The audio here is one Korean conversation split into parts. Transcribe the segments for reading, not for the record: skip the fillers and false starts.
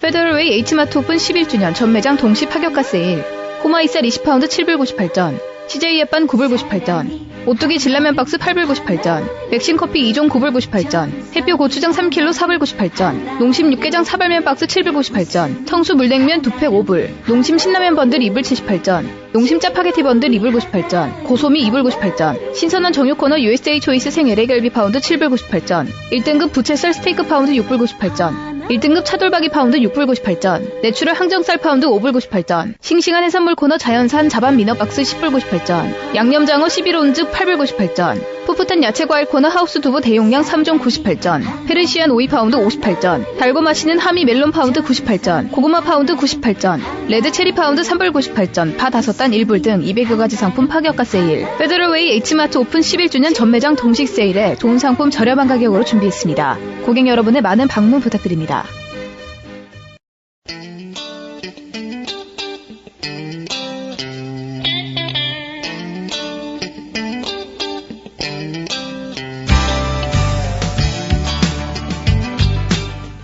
페더럴웨이 H마트 오픈 11주년 전 매장 동시 파격가 세일. 꼬마이쌀 20파운드 7불 98전, CJ 햇반 9불 98전, 오뚜기 진라면 박스 8불 98전, 맥심 커피 2종 9불 98전, 햇뼈 고추장 3kg 4불 98전, 농심 육개장 사발면 박스 7불 98전, 청수 물냉면 2팩 5불, 농심 신라면 번들 2불 78전, 농심 짜파게티 번들 2불 98전, 고소미 2불 98전, 신선한 정육 코너 USA 초이스 생 LA 갈비 파운드 7불 98전, 1등급 부채살 스테이크 파운드 6불 98전, 1등급 차돌박이 파운드 6불 98전, 내추럴 항정쌀 파운드 5불 98전, 싱싱한 해산물 코너 자연산 자반 민어 박스 10불 98전, 양념장어 11온즈 8불 98전, 풋풋한 야채과일 코너 하우스 두부 대용량 3종 98전, 페르시안 오이 파운드 58전, 달고 맛있는 하미 멜론 파운드 98전, 고구마 파운드 98전, 레드 체리 파운드 3불 98전, 파 5단 1불 등 200여 가지 상품 파격가 세일. 페더럴웨이 H마트 오픈 11주년 전매장 동식 세일에 좋은 상품 저렴한 가격으로 준비했습니다. 고객 여러분의 많은 방문 부탁드립니다.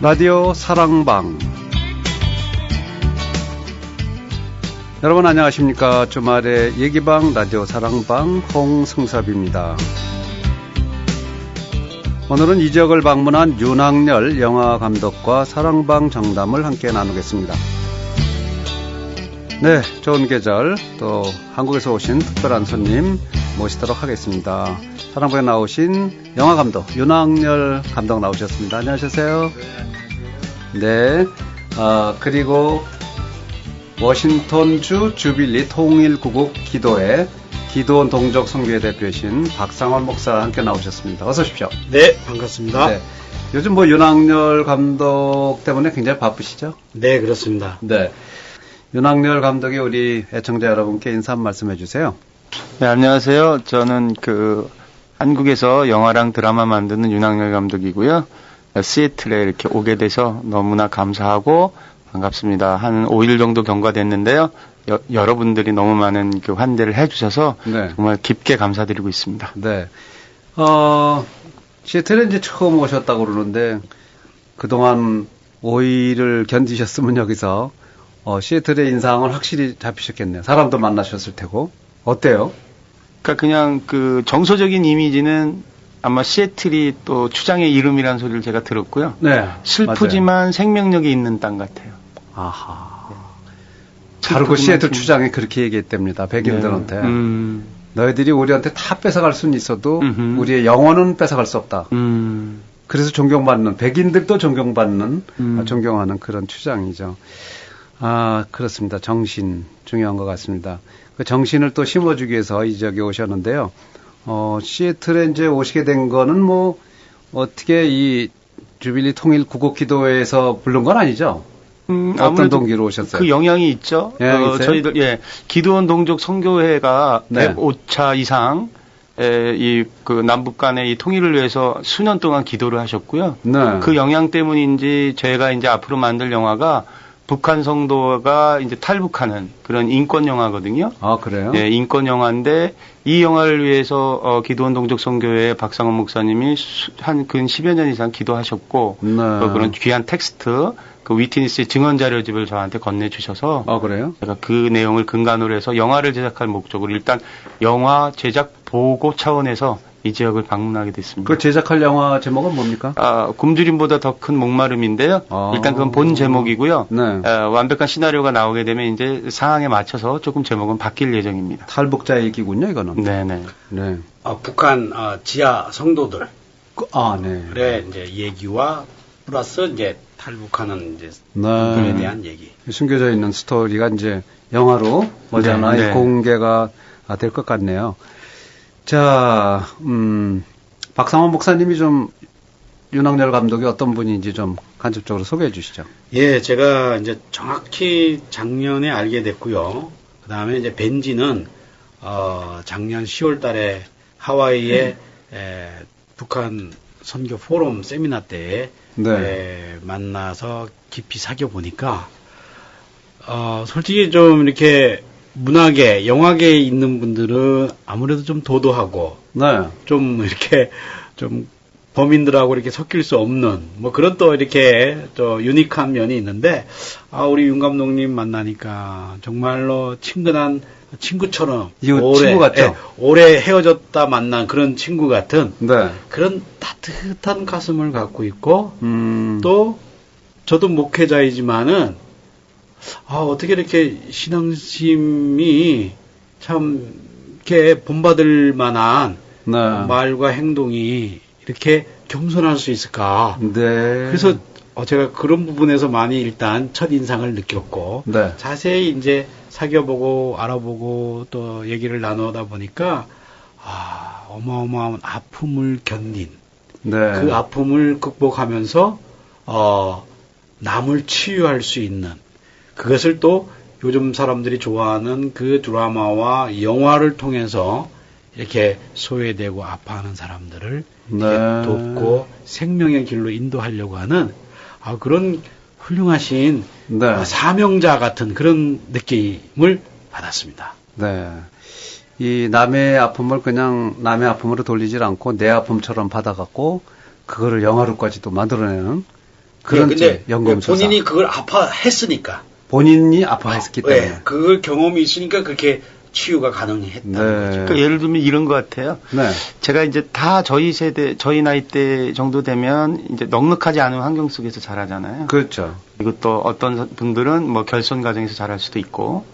라디오 사랑방. 여러분 안녕하십니까. 주말의 얘기방 라디오 사랑방 홍승섭입니다. 오늘은 이 지역을 방문한 윤학열 영화감독과 사랑방 정담을 함께 나누겠습니다. 네, 좋은 계절 또 한국에서 오신 특별한 손님 모시도록 하겠습니다. 사랑방에 나오신 영화감독 윤학열 감독 나오셨습니다. 안녕하세요. 네, 그리고 워싱턴주 주빌리 통일구국 기도회 기도원 동족 선교회 대표이신 박상원 목사 함께 나오셨습니다. 어서 오십시오. 네, 반갑습니다. 네, 요즘 뭐 윤학열 감독 때문에 굉장히 바쁘시죠? 네, 그렇습니다. 네, 윤학열 감독이 우리 애청자 여러분께 인사 한 말씀 해주세요. 네, 안녕하세요. 저는 한국에서 영화랑 드라마 만드는 윤학열 감독이고요. 시애틀에 이렇게 오게 돼서 너무나 감사하고 반갑습니다. 한 5일 정도 경과됐는데요. 여러분들이 너무 많은 환대를 해주셔서 네. 정말 깊게 감사드리고 있습니다. 네. 시애틀에 이제 처음 오셨다고 그러는데 그동안 5일을 견디셨으면 여기서 시애틀의 인상은 확실히 잡히셨겠네요. 사람도 만나셨을 테고. 어때요? 그러니까 그냥 정서적인 이미지는 아마 시애틀이 또 추장의 이름이라는 소리를 제가 들었고요. 네. 슬프지만 맞아요. 생명력이 있는 땅 같아요. 아하. 바로 그 시애틀 추장이 그렇게 얘기했답니다. 백인들한테. 네. 너희들이 우리한테 다 뺏어갈 수는 있어도 우리의 영혼은 뺏어갈 수 없다. 그래서 존경받는, 백인들도 존경받는, 존경하는 그런 추장이죠. 아, 그렇습니다. 정신 중요한 것 같습니다. 그 정신을 또 심어주기 위해서 이 지역에 오셨는데요. 시애틀에 이제 오시게 된 거는 뭐, 어떻게 이 주빌리 통일 구국기도회에서 부른 건 아니죠? 어떤 동기로 오셨어요? 그 영향이 있죠. 저희들, 기도원 동족 선교회가 네. 105차 이상, 남북 간의 이 통일을 위해서 수년 동안 기도를 하셨고요. 네. 그 영향 때문인지 저희가 이제 앞으로 만들 영화가 북한 성도가 이제 탈북하는 그런 인권 영화거든요. 아, 그래요? 네, 인권 영화인데 이 영화를 위해서 기도원 동족 선교회 박상원 목사님이 한 근 10여 년 이상 기도하셨고 네. 그런 귀한 텍스트 그 위트니스의 증언 자료집을 저한테 건네주셔서 아, 그래요? 제가 그 내용을 근간으로 해서 영화를 제작할 목적으로 일단 영화 제작 보고 차원에서 이 지역을 방문하게 됐습니다. 그 제작할 영화 제목은 뭡니까? 굶주림보다 더 큰 목마름인데요. 일단 그건 본 제목이고요. 네. 완벽한 시나리오가 나오게 되면 이제 상황에 맞춰서 조금 제목은 바뀔 예정입니다. 탈북자 얘기군요, 이거는. 네네. 네. 북한 지하 성도들. 네. 그래 이제 얘기와 플러스 이제 탈북하는 이제 분들에 네. 대한 얘기. 숨겨져 있는 스토리가 이제 영화로 머지않아 네. 공개가 될 것 같네요. 자, 박상원 목사님이 좀 윤학열 감독이 어떤 분인지 좀 간접적으로 소개해 주시죠. 예, 제가 이제 정확히 작년에 알게 됐고요. 그 다음에 이제 뵌지는, 작년 10월 달에 하와이의 북한 선교 포럼 세미나 때 네. 만나서 깊이 사귀어 보니까, 솔직히 좀 이렇게 문화계, 영화계에 있는 분들은 아무래도 좀 도도하고, 네. 좀 이렇게 좀 범인들하고 이렇게 섞일 수 없는 뭐 그런 또 이렇게 또 유니크한 면이 있는데 우리 윤 감독님 만나니까 정말로 친근한 친구처럼 친구 같죠? 오래 헤어졌다 만난 그런 친구 같은 네. 그런 따뜻한 가슴을 갖고 있고 또 저도 목회자이지만은 어떻게 이렇게 신앙심이 참 이렇게 본받을 만한 네. 말과 행동이 이렇게 겸손할 수 있을까? 네. 그래서 제가 그런 부분에서 많이 일단 첫 인상을 느꼈고 네. 자세히 이제 사귀어보고 알아보고 또 얘기를 나누다 보니까 어마어마한 아픔을 견딘 네. 그 아픔을 극복하면서 남을 치유할 수 있는 그것을 또 요즘 사람들이 좋아하는 그 드라마와 영화를 통해서 이렇게 소외되고 아파하는 사람들을 네. 돕고 생명의 길로 인도하려고 하는 그런 훌륭하신 네. 사명자 같은 그런 느낌을 받았습니다. 네. 이 남의 아픔을 그냥 남의 아픔으로 돌리질 않고 내 아픔처럼 받아갖고 그거를 영화로까지도 만들어내는 그런 연금소사. 본인이 그걸 아파했으니까. 본인이 아파했기 때문에. 네, 그걸 경험이 있으니까 그렇게 치유가 가능했다는 거죠. 그러니까 예를 들면 이런 것 같아요. 네. 제가 이제 다 저희 세대, 저희 나이대 정도 되면 이제 넉넉하지 않은 환경 속에서 자라잖아요. 그렇죠. 그리고 또 어떤 분들은 뭐 결손 가정에서 자랄 수도 있고,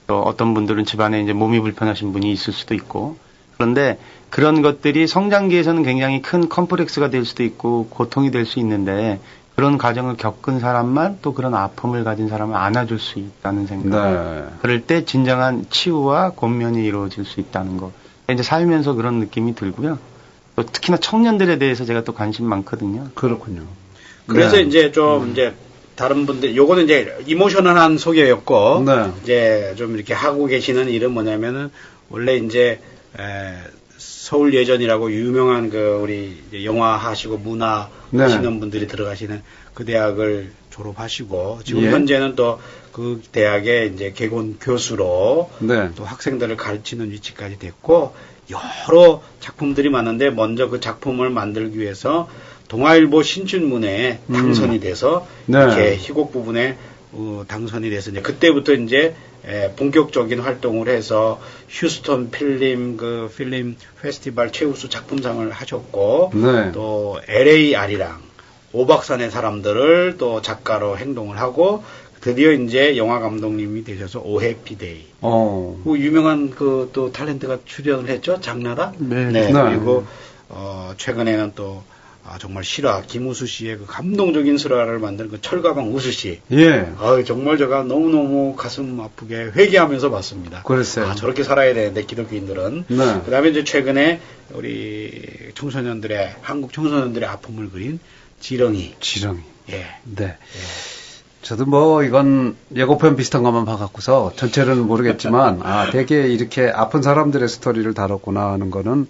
또 어떤 분들은 집안에 이제 몸이 불편하신 분이 있을 수도 있고, 그런데 그런 것들이 성장기에서는 굉장히 큰 컴플렉스가 될 수도 있고, 고통이 될 수 있는데, 그런 과정을 겪은 사람만 또 그런 아픔을 가진 사람을 안아줄 수 있다는 생각. 네. 그럴 때 진정한 치유와 권면이 이루어질 수 있다는 거. 이제 살면서 그런 느낌이 들고요. 또 특히나 청년들에 대해서 제가 또 관심 많거든요. 그렇군요. 그래서 이제 좀 이제 다른 분들, 요거는 이제 이모셔널한 소개였고, 네. 이제 좀 이렇게 하고 계시는 일은 뭐냐면은 원래 이제 서울 예전이라고 유명한 그 우리 영화 하시고 문화 하시는 분들이 들어가시는 그 대학을 졸업하시고 지금 현재는 또 그 대학의 이제 개건 교수로 또 학생들을 가르치는 위치까지 됐고 여러 작품들이 많은데 먼저 그 작품을 만들기 위해서 동아일보 신춘문예에 당선이 돼서 이렇게 희곡 부분에 당선이 돼서 이제 그때부터 이제 본격적인 활동을 해서 휴스턴 필름 페스티벌 최우수 작품상을 하셨고 또 LA 아리랑 오박산의 사람들을 또 작가로 행동을 하고 드디어 이제 영화 감독님이 되셔서 오해피데이 그 유명한 그 또 탤런트가 출연을 했죠. 장나라 그리고 최근에는 또 정말 실화 김우수 씨의 그 감동적인 실화를 만든 그 철가방 우수 씨. 정말 제가 너무너무 가슴 아프게 회개하면서 봤습니다. 그랬어요. 저렇게 살아야 되는데 기독교인들은. 그다음에 이제 최근에 우리 청소년들의 한국 청소년들의 아픔을 그린 지렁이. 네. 저도 뭐 이건 예고편 비슷한 것만 봐갖고서 전체는 모르겠지만 되게 이렇게 아픈 사람들의 스토리를 다뤘구나 하는 거는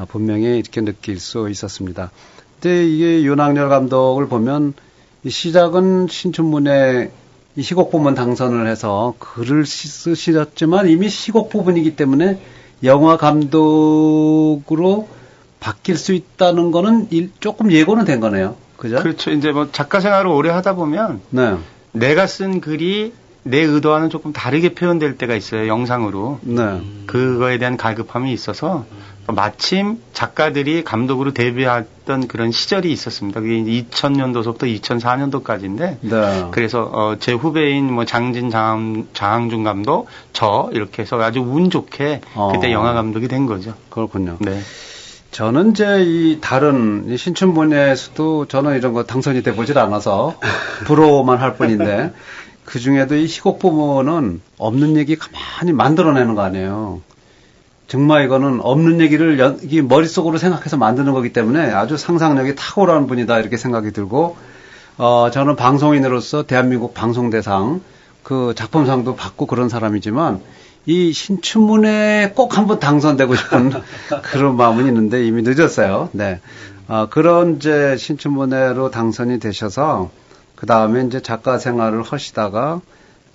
분명히 이렇게 느낄 수 있었습니다. 근데 이게 윤학열 감독을 보면 이 시작은 신춘문예 이 희곡 부문 당선을 해서 글을 쓰셨지만 이미 희곡 부분이기 때문에 영화 감독으로 바뀔 수 있다는 거는 조금 예고는 된 거네요. 그죠? 그렇죠. 이제 뭐 작가 생활을 오래 하다 보면 내가 쓴 글이 내 의도와는 조금 다르게 표현될 때가 있어요. 영상으로. 그거에 대한 갈급함이 있어서 마침 작가들이 감독으로 데뷔했던 그런 시절이 있었습니다. 그게 2000년도서부터 2004년도까지인데 그래서 제 후배인 뭐 장진 장항준 감독 이렇게 해서 아주 운 좋게 그때 영화 감독이 된 거죠. 그렇군요. 네. 저는 이제 이 다른 신춘문예에서도 저는 이런 거 당선이 돼 보질 않아서 부러워만 할 뿐인데 그 중에도 이 희곡 부문은 없는 얘기 가만히 만들어내는 거 아니에요. 정말 이거는 없는 얘기를 이게 머릿속으로 생각해서 만드는 거기 때문에 아주 상상력이 탁월한 분이다 이렇게 생각이 들고 저는 방송인으로서 대한민국 방송대상 그 작품상도 받고 그런 사람이지만 이 신춘문예에 꼭 한번 당선되고 싶은 그런 마음은 있는데 이미 늦었어요. 네. 그런 이제 신춘문예로 당선이 되셔서 그 다음에 이제 작가 생활을 하시다가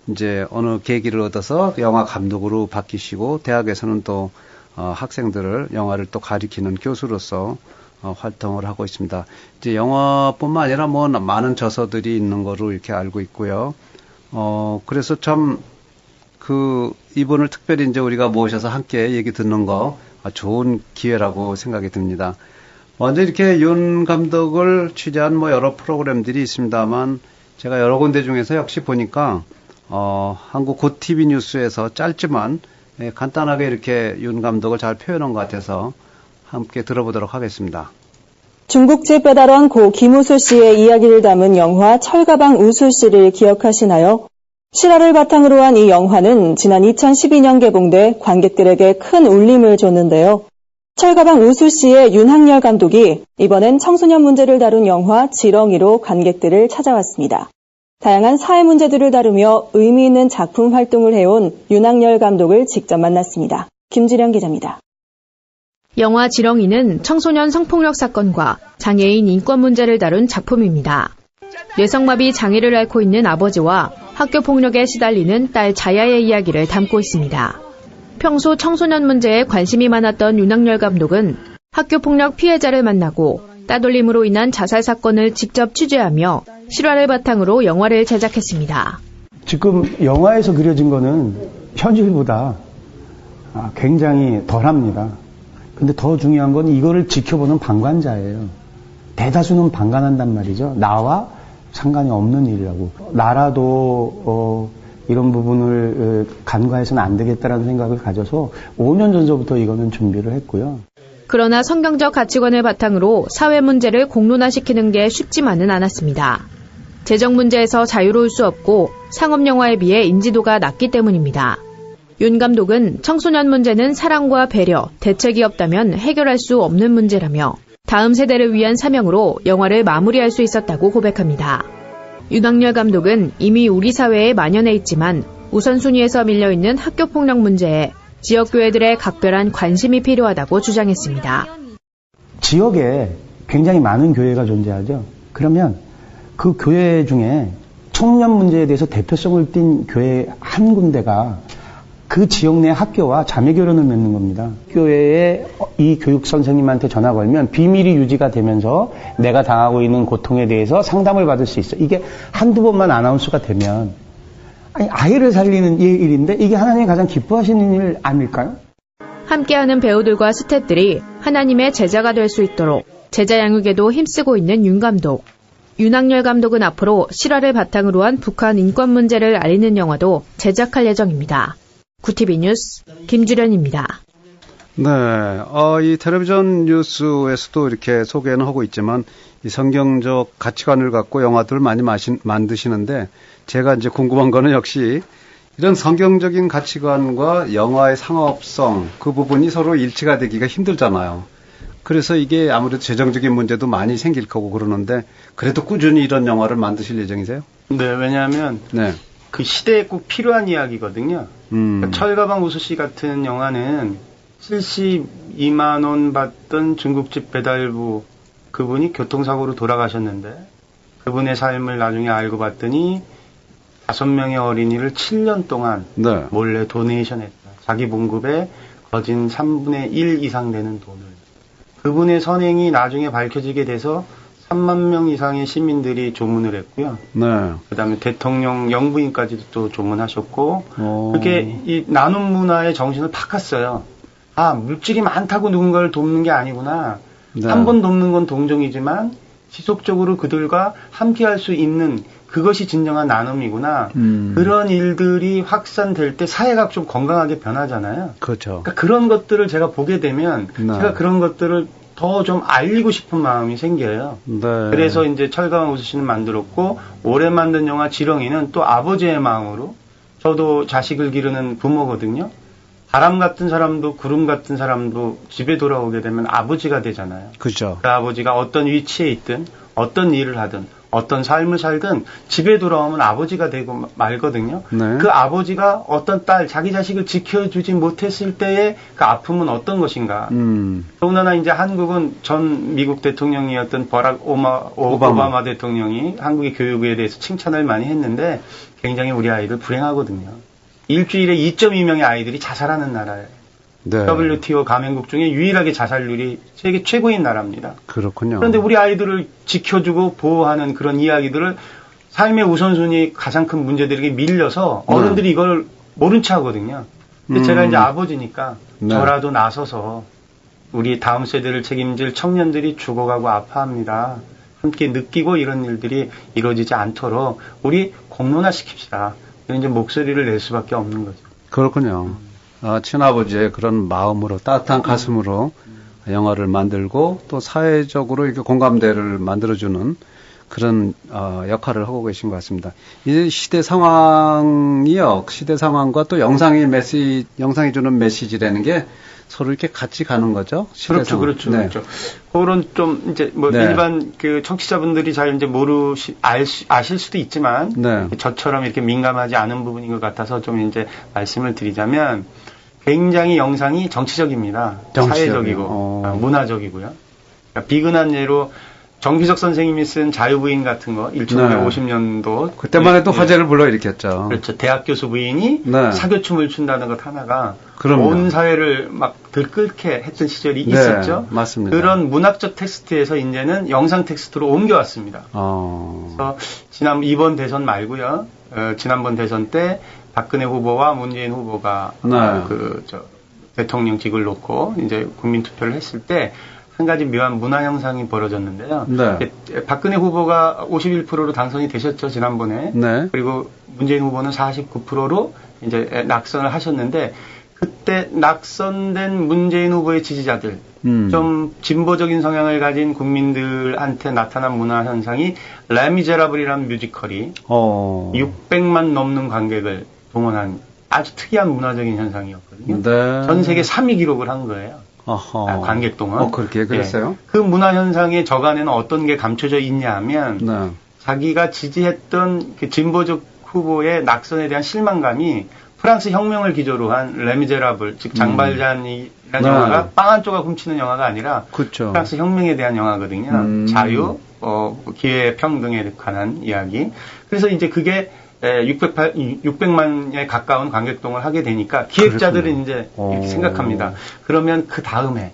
이제 어느 계기를 얻어서 영화 감독으로 바뀌시고 대학에서는 또 학생들을 영화를 또 가리키는 교수로서 활동을 하고 있습니다. 이제 영화뿐만 아니라 뭐 많은 저서들이 있는 거로 이렇게 알고 있고요. 그래서 참 이분을 특별히 이제 우리가 모셔서 함께 얘기 듣는 거 좋은 기회라고 생각이 듭니다. 먼저 이렇게 윤 감독을 취재한 뭐 여러 프로그램들이 있습니다만 제가 여러 군데 중에서 역시 보니까 한국 고TV 뉴스에서 짧지만 간단하게 이렇게 윤 감독을 잘 표현한 것 같아서 함께 들어보도록 하겠습니다. 중국집 배달원 고 김우수 씨의 이야기를 담은 영화 철가방 우수 씨를 기억하시나요? 실화를 바탕으로 한 이 영화는 지난 2012년 개봉돼 관객들에게 큰 울림을 줬는데요. 철가방 우수 씨의 윤학열 감독이 이번엔 청소년 문제를 다룬 영화 지렁이로 관객들을 찾아왔습니다. 다양한 사회 문제들을 다루며 의미 있는 작품 활동을 해온 윤학열 감독을 직접 만났습니다. 김지령 기자입니다. 영화 지렁이는 청소년 성폭력 사건과 장애인 인권 문제를 다룬 작품입니다. 뇌성마비 장애를 앓고 있는 아버지와 학교 폭력에 시달리는 딸 자야의 이야기를 담고 있습니다. 평소 청소년 문제에 관심이 많았던 윤학열 감독은 학교 폭력 피해자를 만나고 따돌림으로 인한 자살 사건을 직접 취재하며 실화를 바탕으로 영화를 제작했습니다. 지금 영화에서 그려진 거는 현실보다 굉장히 덜합니다. 근데 더 중요한 건 이거를 지켜보는 방관자예요. 대다수는 방관한단 말이죠. 나와 상관이 없는 일이라고. 나라도 이런 부분을 간과해서는 안 되겠다라는 생각을 가져서 5년 전서부터 이거는 준비를 했고요. 그러나 성경적 가치관을 바탕으로 사회 문제를 공론화시키는 게 쉽지만은 않았습니다. 재정 문제에서 자유로울 수 없고 상업 영화에 비해 인지도가 낮기 때문입니다. 윤 감독은 청소년 문제는 사랑과 배려, 대책이 없다면 해결할 수 없는 문제라며 다음 세대를 위한 사명으로 영화를 마무리할 수 있었다고 고백합니다. 윤학열 감독은 이미 우리 사회에 만연해 있지만 우선순위에서 밀려있는 학교폭력 문제에 지역교회들의 각별한 관심이 필요하다고 주장했습니다. 지역에 굉장히 많은 교회가 존재하죠. 그러면 그 교회 중에 청년 문제에 대해서 대표성을 띈 교회 한 군데가 그 지역 내 학교와 자매 결혼을 맺는 겁니다. 교회에 이 교육 선생님한테 전화 걸면 비밀이 유지가 되면서 내가 당하고 있는 고통에 대해서 상담을 받을 수 있어. 이게 한두 번만 아나운서가 되면 아이를 살리는 일인데 이게 하나님이 가장 기뻐하시는 일 아닐까요? 함께하는 배우들과 스태프들이 하나님의 제자가 될 수 있도록 제자 양육에도 힘쓰고 있는 윤 감독. 윤학열 감독은 앞으로 실화를 바탕으로 한 북한 인권 문제를 알리는 영화도 제작할 예정입니다. 고TV 뉴스 김주련입니다. 네, 이 텔레비전 뉴스에서도 이렇게 소개는 하고 있지만 이 성경적 가치관을 갖고 영화들을 많이 만드시는데 제가 이제 궁금한 거는 역시 이런 성경적인 가치관과 영화의 상업성 그 부분이 서로 일치가 되기가 힘들잖아요. 그래서 이게 아무래도 재정적인 문제도 많이 생길 거고 그러는데 그래도 꾸준히 이런 영화를 만드실 예정이세요? 네, 왜냐하면 그 시대에 꼭 필요한 이야기거든요. 그러니까 철가방 우수 씨 같은 영화는 72만 원 받던 중국집 배달부 그분이 교통사고로 돌아가셨는데 그분의 삶을 나중에 알고 봤더니 5명의 어린이를 7년 동안 몰래 도네이션했다. 자기 봉급의 거진 3분의 1 이상 되는 돈을. 그분의 선행이 나중에 밝혀지게 돼서 3만 명 이상의 시민들이 조문을 했고요. 그다음에 대통령 영부인까지도 또 조문하셨고 그게 이 나눔 문화의 정신을 바꿨어요. 물질이 많다고 누군가를 돕는 게 아니구나. 한 번 돕는 건 동정이지만 지속적으로 그들과 함께할 수 있는 그것이 진정한 나눔이구나. 그런 일들이 확산될 때 사회가 좀 건강하게 변하잖아요. 그렇죠. 그러니까 그런 것들을 제가 보게 되면 제가 그런 것들을 더 좀 알리고 싶은 마음이 생겨요. 그래서 이제 철가방 우수 씨는 만들었고 올해 만든 영화 지렁이는 또 아버지의 마음으로 저도 자식을 기르는 부모거든요. 바람 같은 사람도 구름 같은 사람도 집에 돌아오게 되면 아버지가 되잖아요. 그렇죠. 그 아버지가 어떤 위치에 있든 어떤 일을 하든 어떤 삶을 살든 집에 돌아오면 아버지가 되고 말거든요. 그 아버지가 어떤 딸, 자기 자식을 지켜주지 못했을 때의 그 아픔은 어떤 것인가. 더군다나 이제 한국은 전 미국 대통령이었던 버락 오바마 대통령이 한국의 교육에 대해서 칭찬을 많이 했는데 굉장히 우리 아이들 불행하거든요. 일주일에 2.2명의 아이들이 자살하는 나라예요. 네. WTO 가맹국 중에 유일하게 자살률이 세계 최고인 나라입니다. 그렇군요. 그런데 우리 아이들을 지켜주고 보호하는 그런 이야기들을 삶의 우선순위 가장 큰 문제들에게 밀려서 어른들이 이걸 모른 체 하거든요. 근데 제가 이제 아버지니까 네. 저라도 나서서 우리 다음 세대를 책임질 청년들이 죽어가고 아파합니다. 함께 느끼고 이런 일들이 이루어지지 않도록 우리 공론화 시킵시다. 이런 이제 목소리를 낼 수밖에 없는 거죠. 그렇군요. 친아버지의 그런 마음으로 따뜻한 가슴으로 영화를 만들고 또 사회적으로 이렇게 공감대를 만들어주는 그런 역할을 하고 계신 것 같습니다. 이 시대 상황이요, 시대 상황과 또 영상이 주는 메시지라는 게 서로 이렇게 같이 가는 거죠. 그렇죠, 그렇죠, 네. 그렇죠. 그런 좀 이제 뭐 네. 일반 그 청취자분들이 잘 이제 아실 수도 있지만 네. 저처럼 이렇게 민감하지 않은 부분인 것 같아서 좀 이제 말씀을 드리자면 굉장히 영상이 정치적입니다. 사회적이고 문화적이고요. 그러니까 비근한 예로 정기석 선생님이 쓴 자유부인 같은 거 1950년도 그때만 해도 화제를 불러일으켰죠. 그렇죠. 대학 교수 부인이 네. 사교춤을 춘다는 것 하나가 그럼요. 온 사회를 막 들끓게 했던 시절이 네, 있었죠. 맞습니다. 그런 문학적 텍스트에서 이제는 영상 텍스트로 옮겨왔습니다. 그래서 이번 대선 말고요. 지난번 대선 때 박근혜 후보와 문재인 후보가 네. 대통령직을 놓고 이제 국민 투표를 했을 때 한 가지 묘한 문화 현상이 벌어졌는데요. 네. 박근혜 후보가 51%로 당선이 되셨죠, 지난번에. 네. 그리고 문재인 후보는 49%로 이제 낙선을 하셨는데 그때 낙선된 문재인 후보의 지지자들, 좀 진보적인 성향을 가진 국민들한테 나타난 문화 현상이 레미제라블이라는 뮤지컬이 600만 넘는 관객을 동원한 아주 특이한 문화적인 현상이었거든요. 네. 전 세계 3위 기록을 한 거예요. 관객 동안. 그렇게 그랬어요? 예. 그 문화 현상의 저간에는 어떤 게 감춰져 있냐 하면 네. 자기가 지지했던 그 진보적 후보의 낙선에 대한 실망감이 프랑스 혁명을 기조로 한 레미제라블, 즉 장발잔이라는 영화가 빵 한 조각 훔치는 영화가 아니라 그렇죠. 프랑스 혁명에 대한 영화거든요. 자유, 기회 평등에 관한 이야기. 그래서 이제 그게 600만에 가까운 관객동을 하게 되니까 기획자들은 이제 이렇게 생각합니다. 그러면 그 다음에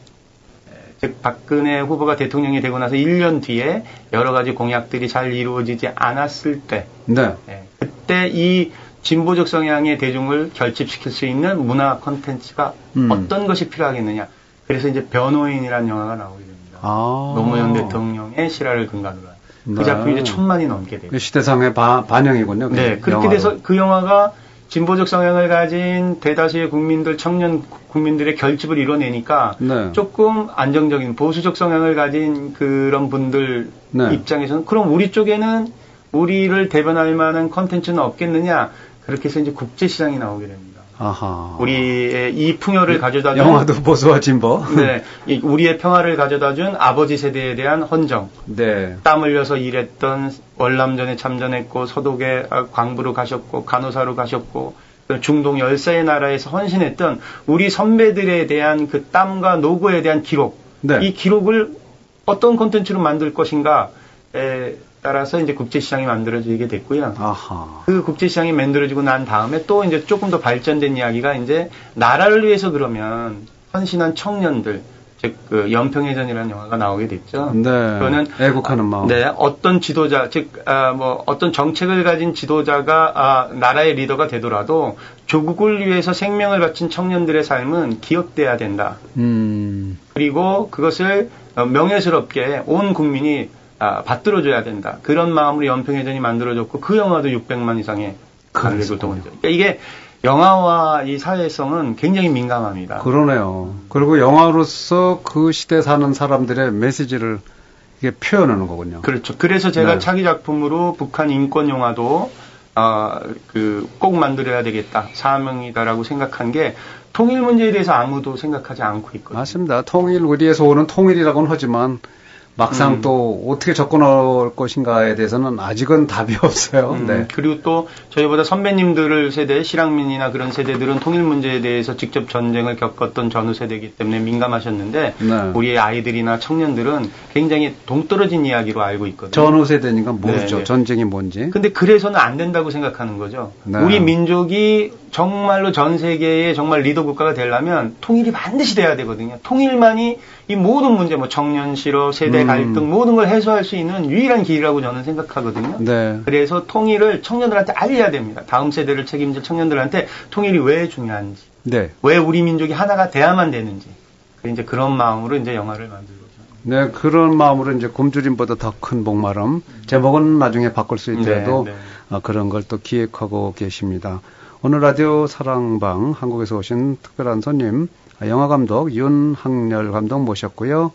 즉 박근혜 후보가 대통령이 되고 나서 1년 뒤에 여러 가지 공약들이 잘 이루어지지 않았을 때 네. 그때 이 진보적 성향의 대중을 결집시킬 수 있는 문화 콘텐츠가 어떤 것이 필요하겠느냐. 그래서 이제 변호인이라는 영화가 나오게 됩니다. 노무현 대통령의 실화를 근간으로 한. 그 작품이 이제 1000만이 넘게 돼요. 시대상의 반영이군요. 네, 그렇게 영화로. 돼서 그 영화가 진보적 성향을 가진 대다수의 국민들, 청년 국민들의 결집을 이뤄내니까 네. 조금 안정적인 보수적 성향을 가진 그런 분들 네. 입장에서는 그럼 우리 쪽에는 우리를 대변할 만한 컨텐츠는 없겠느냐. 그렇게 해서 이제 국제시장이 나오게 됩니다. 아하. 우리의 이 풍요를 가져다 준 영화도 보수와 진보. 네, 우리의 평화를 가져다 준 아버지 세대에 대한 헌정. 네. 땀 흘려서 일했던 월남전에 참전했고 서독에 광부로 가셨고 간호사로 가셨고 중동 열사의 나라에서 헌신했던 우리 선배들에 대한 그 땀과 노고에 대한 기록. 네. 이 기록을 어떤 콘텐츠로 만들 것인가. 따라서 이제 국제시장이 만들어지게 됐고요. 아하. 그 국제시장이 만들어지고 난 다음에 또 이제 조금 더 발전된 이야기가 이제 나라를 위해서 그러면 헌신한 청년들, 즉 그 연평해전이라는 영화가 나오게 됐죠. 네. 그거는 애국하는 마음. 네, 어떤 지도자, 즉 어떤 정책을 가진 지도자가 나라의 리더가 되더라도 조국을 위해서 생명을 바친 청년들의 삶은 기억돼야 된다. 그리고 그것을 명예스럽게 온 국민이 받들어줘야 된다. 그런 마음으로 연평해전이 만들어졌고 그 영화도 600만 이상의 관객을 동원했죠. 그러니까 이게 영화와 이 사회성은 굉장히 민감합니다. 그러네요. 그리고 영화로서 그 시대 사는 사람들의 메시지를 이게 표현하는 거군요. 그렇죠. 그래서 제가 차기 작품으로 북한 인권 영화도 꼭 만들어야 되겠다. 사명이다라고 생각한 게 통일 문제에 대해서 아무도 생각하지 않고 있거든요. 맞습니다. 우리에서 오는 통일이라고는 하지만 막상 또 어떻게 접근할 것인가에 대해서는 아직은 답이 없어요. 네. 그리고 또 저희보다 선배님들 세대, 실향민이나 그런 세대들은 통일 문제에 대해서 직접 전쟁을 겪었던 전후 세대이기 때문에 민감하셨는데 네. 우리의 아이들이나 청년들은 굉장히 동떨어진 이야기로 알고 있거든요. 전후 세대니까 모르죠. 네. 전쟁이 뭔지. 근데 그래서는 안 된다고 생각하는 거죠. 네. 우리 민족이 정말로 전 세계의 정말 리더 국가가 되려면 통일이 반드시 돼야 되거든요. 통일만이 이 모든 문제, 뭐 청년 실업, 세대 갈등 모든 걸 해소할 수 있는 유일한 길이라고 저는 생각하거든요. 네. 그래서 통일을 청년들한테 알려야 됩니다. 다음 세대를 책임질 청년들한테 통일이 왜 중요한지, 네. 왜 우리 민족이 하나가 돼야만 되는지, 이제 그런 마음으로 이제 영화를 만들고. 네, 그런 마음으로 이제 굶주림보다 더 큰 목마름. 제목은 나중에 바꿀 수 있더라도 네, 네. 그런 걸 또 기획하고 계십니다. 오늘 라디오 사랑방 한국에서 오신 특별한 손님 영화감독 윤학렬 감독 모셨고요.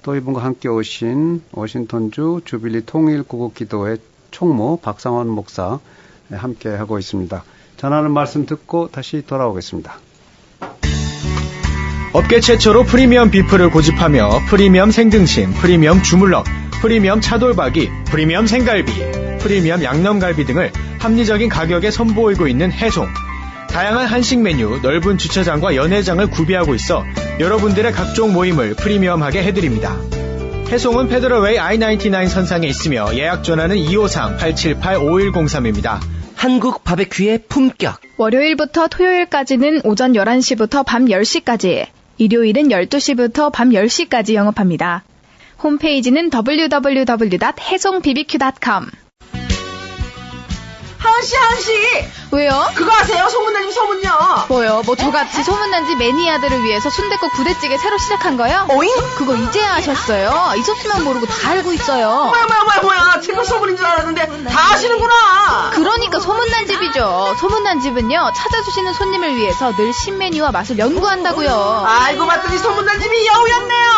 또 이분과 함께 오신 워싱턴주 주빌리 통일구국기도회 총무 박상원 목사 함께 하고 있습니다. 전하는 말씀 듣고 다시 돌아오겠습니다. 업계 최초로 프리미엄 비프를 고집하며 프리미엄 생등심, 프리미엄 주물럭, 프리미엄 차돌박이, 프리미엄 생갈비, 프리미엄 양념갈비 등을 합리적인 가격에 선보이고 있는 해송. 다양한 한식 메뉴, 넓은 주차장과 연회장을 구비하고 있어 여러분들의 각종 모임을 프리미엄하게 해드립니다. 해송은 페더럴웨이 I-99 선상에 있으며 예약 전화는 253-878-5103입니다. 한국 바베큐의 품격. 월요일부터 토요일까지는 오전 11시부터 밤 10시까지, 일요일은 12시부터 밤 10시까지 영업합니다. 홈페이지는 www.해송bbq.com. 하은씨! 왜요? 그거 아세요? 소문난 소문요. 뭐요? 뭐 저같이 소문난지 매니아들을 위해서 순댓국 부대찌개 새로 시작한 거요? 오잉? 그거 이제야 아셨어요? 있었으면 모르고 다 알고 있어요. 뭐야. 지금 소문인 줄 알았는데 다 아시는구나. 그러니까 소문난 집이죠. 소문난 집은요, 찾아주시는 손님을 위해서 늘 신메뉴와 맛을 연구한다고요. 알고 봤더니 소문난 집이 여우였네요.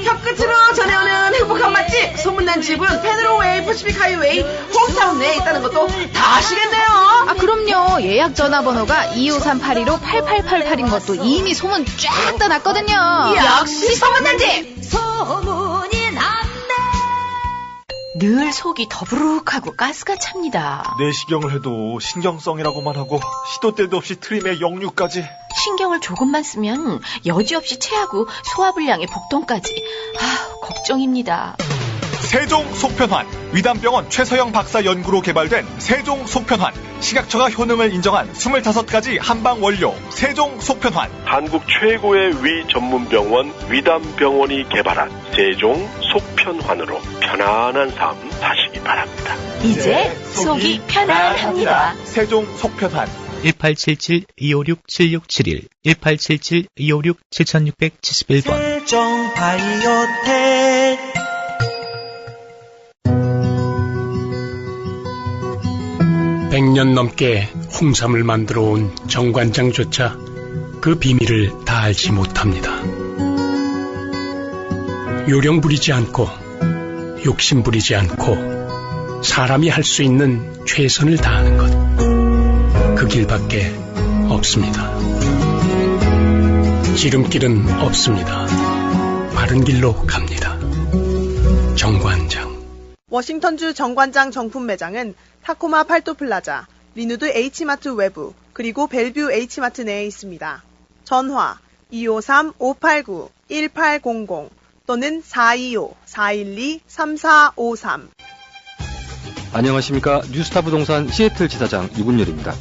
혀끝으로 전해오는 행복한 맛집. 소문난 집은 페더럴웨이 퍼시픽 하이웨이 홈타운 내에 있다는 것도 다 아시겠네요. 아, 그럼요. 예약 전화번호가 253-8288-88인 것도 이미 소문 쫙 떠났거든요. 역시 소문난 집. 소문이 난데 늘 속이 더부룩하고 가스가 찹니다. 내시경을 해도 신경성이라고만 하고 시도 때도 없이 트림에 역류까지. 신경을 조금만 쓰면 여지없이 체하고 소화불량에 복통까지. 걱정입니다. 세종 속편환, 위담병원 최서영 박사 연구로 개발된 세종 속편환, 식약처가 효능을 인정한 25가지 한방 원료 세종 속편환. 한국 최고의 위 전문병원 위담병원이 개발한 세종 속편환으로 편안한 삶 사시기 바랍니다. 이제 속이 편안합니다. 세종 속편환. 1877-256-7671 1877-256-7671번. 세종 바이오텍. (100년) 넘게 홍삼을 만들어 온 정관장조차 그 비밀을 다 알지 못합니다. 요령 부리지 않고 욕심 부리지 않고 사람이 할 수 있는 최선을 다하는 것, 그 길밖에 없습니다. 지름길은 없습니다. 바른 길로 갑니다. 정관장. 워싱턴주 정관장 정품 매장은 타코마 팔도플라자, 리누드 H마트 외부, 그리고 벨뷰 H마트 내에 있습니다. 전화 253-589-1800 또는 425-412-3453. 안녕하십니까. 뉴스타 부동산 시애틀 지사장 유군열입니다.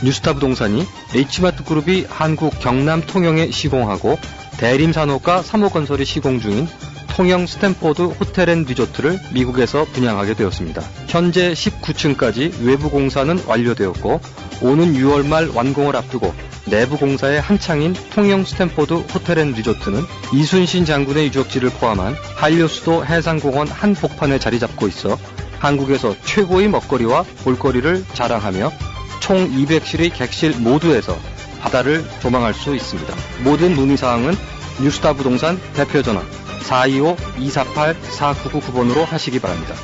뉴스타 부동산이 H마트 그룹이 한국 경남 통영에 시공하고 대림산업과 3호건설이 시공 중인 통영 스탠포드 호텔앤리조트를 미국에서 분양하게 되었습니다. 현재 19층까지 외부 공사는 완료되었고 오는 6월 말 완공을 앞두고 내부 공사에 한창인 통영 스탠포드 호텔앤리조트는 이순신 장군의 유적지를 포함한 한려수도 해상공원 한복판에 자리 잡고 있어 한국에서 최고의 먹거리와 볼거리를 자랑하며 총 200실의 객실 모두에서 바다를 조망할 수 있습니다. 모든 문의사항은 뉴스타 부동산 대표전화 425-248-4999번으로 하시기 바랍니다.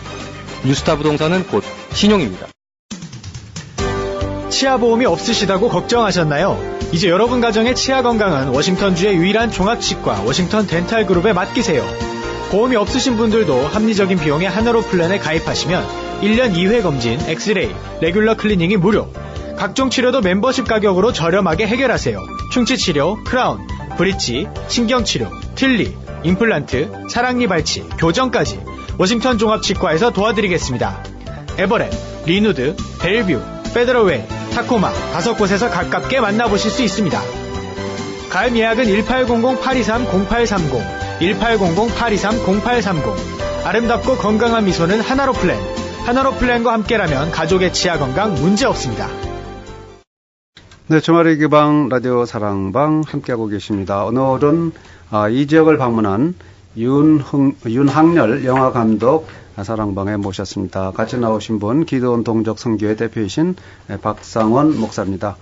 뉴스타 부동산은 곧 신용입니다. 치아보험이 없으시다고 걱정하셨나요? 이제 여러분 가정의 치아 건강은 워싱턴주의 유일한 종합치과 워싱턴 덴탈그룹에 맡기세요. 보험이 없으신 분들도 합리적인 비용의 하나로 플랜에 가입하시면 1년 2회 검진, 엑스레이, 레귤러 클리닝이 무료. 각종 치료도 멤버십 가격으로 저렴하게 해결하세요. 충치치료, 크라운, 브릿지, 신경치료, 틀니, 임플란트, 사랑니 발치, 교정까지 워싱턴 종합치과에서 도와드리겠습니다. 에버렛, 리누드, 벨뷰, 페더럴웨이, 타코마 5곳에서 가깝게 만나보실 수 있습니다. 가입 예약은 1800-823-0830, 1800-823-0830. 아름답고 건강한 미소는 하나로 플랜. 하나로 플랜과 함께라면 가족의 치아 건강 문제 없습니다. 네, 주말의 기방 라디오 사랑방 함께하고 계십니다. 오늘은 이 지역을 방문한 윤학열 영화감독 사랑방에 모셨습니다. 같이 나오신 분 기도원 동족 선교회 대표이신 박상원 목사입니다.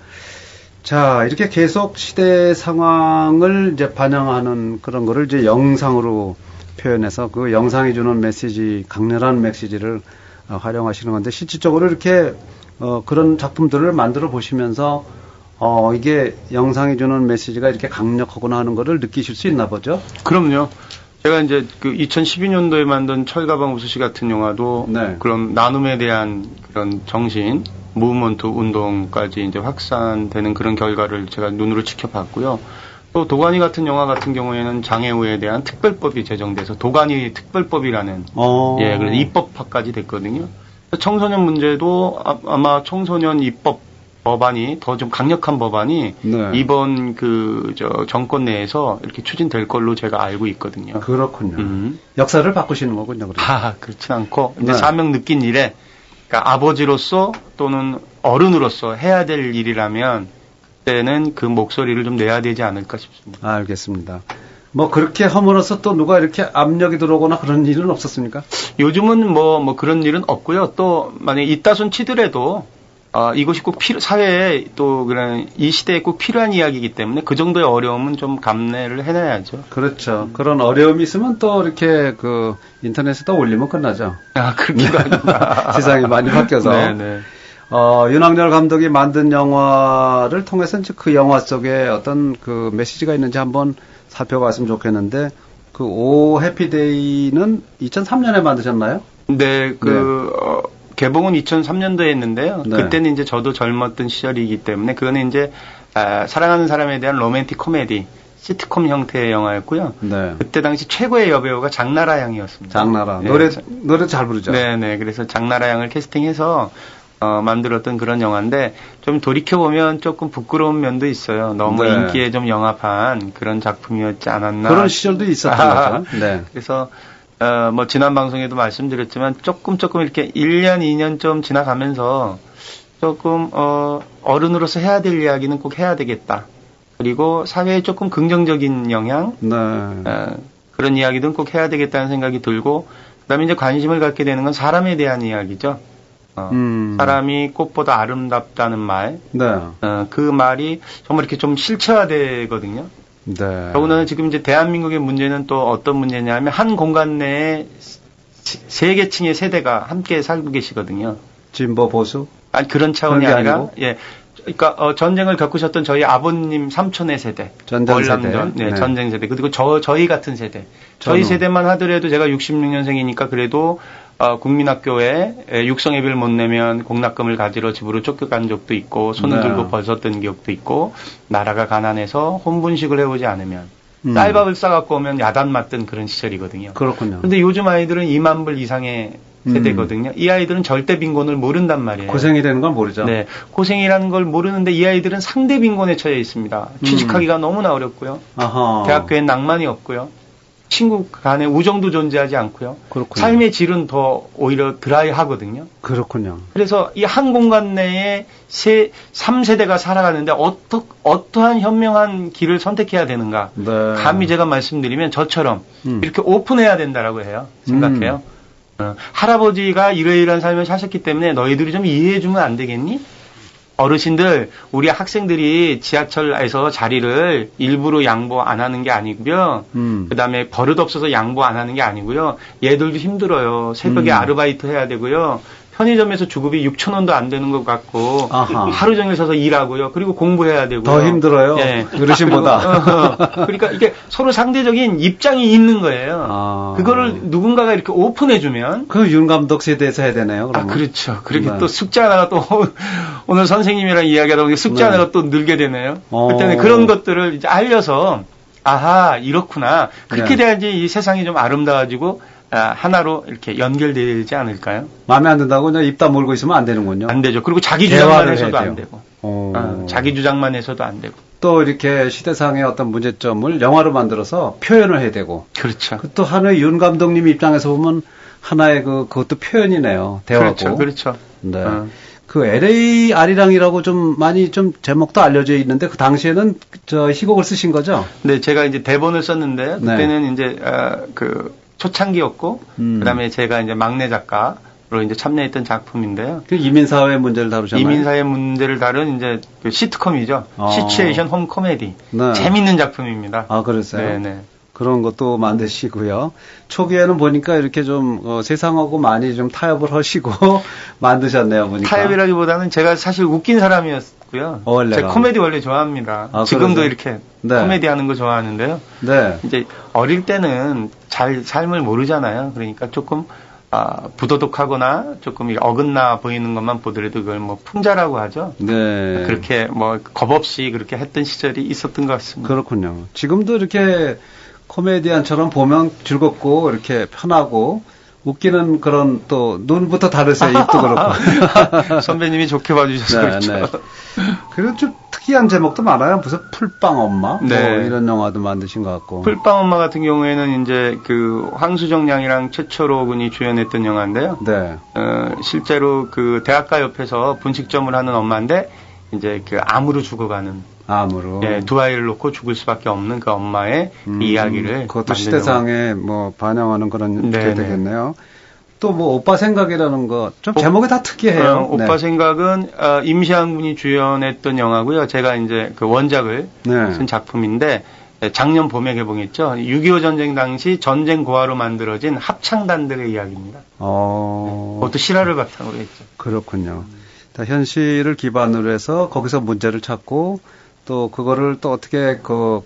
자, 이렇게 계속 시대 상황을 이제 반영하는 그런 거를 이제 영상으로 표현해서 그 영상이 주는 메시지, 강렬한 메시지를 활용하시는 건데, 실질적으로 이렇게 그런 작품들을 만들어 보시면서 이게 영상이 주는 메시지가 이렇게 강력하구나 하는 거를 느끼실 수 있나 보죠? 그럼요. 제가 이제 그 2012년도에 만든 철가방 우수시 같은 영화도 네. 그런 나눔에 대한 그런 정신, 무브먼트 운동까지 이제 확산되는 그런 결과를 제가 눈으로 지켜봤고요. 또 도가니 같은 영화 같은 경우에는 장애우에 대한 특별법이 제정돼서 도가니 특별법이라는 예, 그래서 입법화까지 됐거든요. 청소년 문제도 아마 청소년 입법 법안이 더 좀 강력한 법안이 네. 이번 정권 내에서 이렇게 추진될 걸로 제가 알고 있거든요. 그렇군요. 역사를 바꾸시는 거군요. 그렇진 않고 이제 네. 사명 느낀 일에 그러니까 아버지로서 또는 어른으로서 해야 될 일이라면 그때는 그 목소리를 좀 내야 되지 않을까 싶습니다. 알겠습니다. 뭐 그렇게 함으로써 또 누가 이렇게 압력이 들어오거나 그런 일은 없었습니까? 요즘은 뭐 그런 일은 없고요. 또 만약에 있다손 치더라도 이것이 꼭 사회에 또 그런 이 시대에 꼭 필요한 이야기이기 때문에 그 정도의 어려움은 좀 감내를 해놔야죠. 그렇죠. 그런 어려움이 있으면 또 이렇게 그 인터넷에다 올리면 끝나죠. 그렇기도 합니다. 세상이 많이 바뀌어서. 네네. 윤학열 감독이 만든 영화를 통해서 이제 그 영화 속에 어떤 그 메시지가 있는지 한번 살펴봤으면 좋겠는데, 그 오 해피데이는 2003년에 만드셨나요? 네, 개봉은 2003년도에 했는데요. 네. 그때는 이제 저도 젊었던 시절이기 때문에 그거는 이제 사랑하는 사람에 대한 로맨틱 코미디, 시트콤 형태의 영화였고요. 네. 그때 당시 최고의 여배우가 장나라 양이었습니다. 장나라. 네. 노래 잘 부르죠. 네네. 그래서 장나라 양을 캐스팅해서 만들었던 그런 영화인데 좀 돌이켜보면 조금 부끄러운 면도 있어요. 너무 네. 인기에 좀 영합한 그런 작품이었지 않았나. 그런 시절도 있었던 거죠. 네. 그래서 뭐 지난 방송에도 말씀드렸지만 조금 이렇게 1년, 2년 좀 지나가면서 조금 어른으로서 해야 될 이야기는 꼭 해야 되겠다. 그리고 사회에 조금 긍정적인 영향, 네. 그런 이야기는 꼭 해야 되겠다는 생각이 들고, 그다음에 이제 관심을 갖게 되는 건 사람에 대한 이야기죠. 사람이 꽃보다 아름답다는 말, 네. 그 말이 정말 이렇게 좀 실체화되거든요. 네. 더군다나 지금 이제 대한민국의 문제는 또 어떤 문제냐면 한 공간 내에 세 계층의 세대가 함께 살고 계시거든요. 진보 보수? 아니 그런 차원이 아니라 예. 그러니까 전쟁을 겪으셨던 저희 아버님 삼촌의 세대, 전쟁 세대, 네, 전쟁 세대, 그리고 저희 같은 세대, 저희 세대만 하더라도 제가 66년생이니까 그래도 국민학교에 육성예비를 못 내면 공납금을 가지러 집으로 쫓겨간 적도 있고 손을 네. 들고 벗었던 기억도 있고, 나라가 가난해서 혼분식을 해오지 않으면 쌀밥을 싸갖고 오면 야단 맞던 그런 시절이거든요. 그렇군요. 그런데 요즘 아이들은 2만 불 이상의 세대거든요. 이 아이들은 절대 빈곤을 모른단 말이에요. 고생이라는 걸 모르죠. 네, 고생이라는 걸 모르는데 이 아이들은 상대 빈곤에 처해 있습니다. 취직하기가 너무나 어렵고요. 아하. 대학교엔 낭만이 없고요. 친구 간에 우정도 존재하지 않고요. 그렇군요. 삶의 질은 더 오히려 드라이하거든요. 그렇군요. 그래서 이 한 공간 내에 3세대가 살아가는데 어떠한 현명한 길을 선택해야 되는가. 네. 감히 제가 말씀드리면 저처럼 이렇게 오픈해야 된다라고 해요. 생각해요. 할아버지가 이러이러한 삶을 사셨기 때문에 너희들이 좀 이해해주면 안 되겠니? 어르신들, 우리 학생들이 지하철에서 자리를 일부러 양보 안 하는 게 아니고요. 그 다음에 버릇 없어서 양보 안 하는 게 아니고요. 얘들도 힘들어요. 새벽에 아르바이트 해야 되고요. 편의점에서 주급이 6,000원도 안 되는 것 같고 하루 종일 서서 일하고요. 그리고 공부해야 되고요. 더 힘들어요. 예. 어르신보다. 그러니까 이게 서로 상대적인 입장이 있는 거예요. 그거를 누군가가 이렇게 오픈해주면. 그 윤 감독 세대에서 해야 되네요. 그러면. 그렇죠. 그리고 또 숙제 하나가 또 오늘 선생님이랑 이야기하다 보니까 숙제 하나가 또 늘게 되네요. 그때는 그런 것들을 이제 알려서 아하 이렇구나. 그렇게 돼야지 이 세상이 좀 아름다워지고 하나로 이렇게 연결되지 않을까요? 마음에 안 든다고 그냥 입 다물고 있으면 안 되는군요. 안 되죠. 그리고 자기 주장만 해서도 안 되고. 자기 주장만 해서도 안 되고. 또 이렇게 시대상의 어떤 문제점을 영화로 만들어서 표현을 해야 되고. 그렇죠. 또 하나의 윤 감독님 입장에서 보면 하나의 그것도 표현이네요. 대화고. 그렇죠. 네. 그 LA 아리랑이라고 좀 많이 좀 제목도 알려져 있는데 그 당시에는 저 희곡을 쓰신 거죠? 네, 제가 이제 대본을 썼는데요. 그때는 이제 초창기였고, 그다음에 제가 이제 막내 작가로 이제 참여했던 작품인데요. 그 이민사회 문제를 다루잖아요. 이민사회 문제를 다룬 이제 그 시트콤이죠. 시츄에이션 홈 코미디. 네. 재밌는 작품입니다. 그랬어요? 네네. 그런 것도 만드시고요. 초기에는 보니까 이렇게 좀 세상하고 많이 좀 타협을 하시고 만드셨네요. 보니까. 타협이라기보다는 제가 사실 웃긴 사람이었고요. 제가 코미디 원래 좋아합니다. 지금도 그러세요? 이렇게 코미디 하는 거 좋아하는데요. 네. 이제 어릴 때는 잘 삶을 모르잖아요. 그러니까 조금 부도덕하거나 조금 어긋나 보이는 것만 보더라도 그걸 뭐 풍자라고 하죠. 네. 그렇게 뭐 겁 없이 그렇게 했던 시절이 있었던 것 같습니다. 그렇군요. 지금도 이렇게 코미디언처럼 보면 즐겁고 이렇게 편하고 웃기는 그런 또 눈부터 다르세요. 입도 그렇고. 선배님이 좋게 봐주셔서 그렇죠. 네. 그리고 좀 특이한 제목도 많아요. 무슨 풀빵 엄마 뭐 이런 영화도 만드신 것 같고. 풀빵 엄마 같은 경우에는 이제 그 황수정 양이랑 최철호 군이 주연했던 영화인데요. 네. 실제로 그 대학가 옆에서 분식점을 하는 엄마인데 이제 그 암으로 죽어가는. 암으로. 네, 두 아이를 놓고 죽을 수밖에 없는 그 엄마의 이야기를. 그것도 시대상에 뭐 반영하는 그런 게 되겠네요. 또 뭐 오빠 생각이라는 거 좀 제목이 다 특이해요. 오빠 생각은 임시완 군이 주연했던 영화고요. 제가 이제 그 원작을 쓴 작품인데 작년 봄에 개봉했죠. 6.25 전쟁 당시 전쟁 고아로 만들어진 합창단들의 이야기입니다. 그것도 실화를 바탕으로 했죠. 그렇군요. 현실을 기반으로 해서 거기서 문제를 찾고 또 그거를 또 어떻게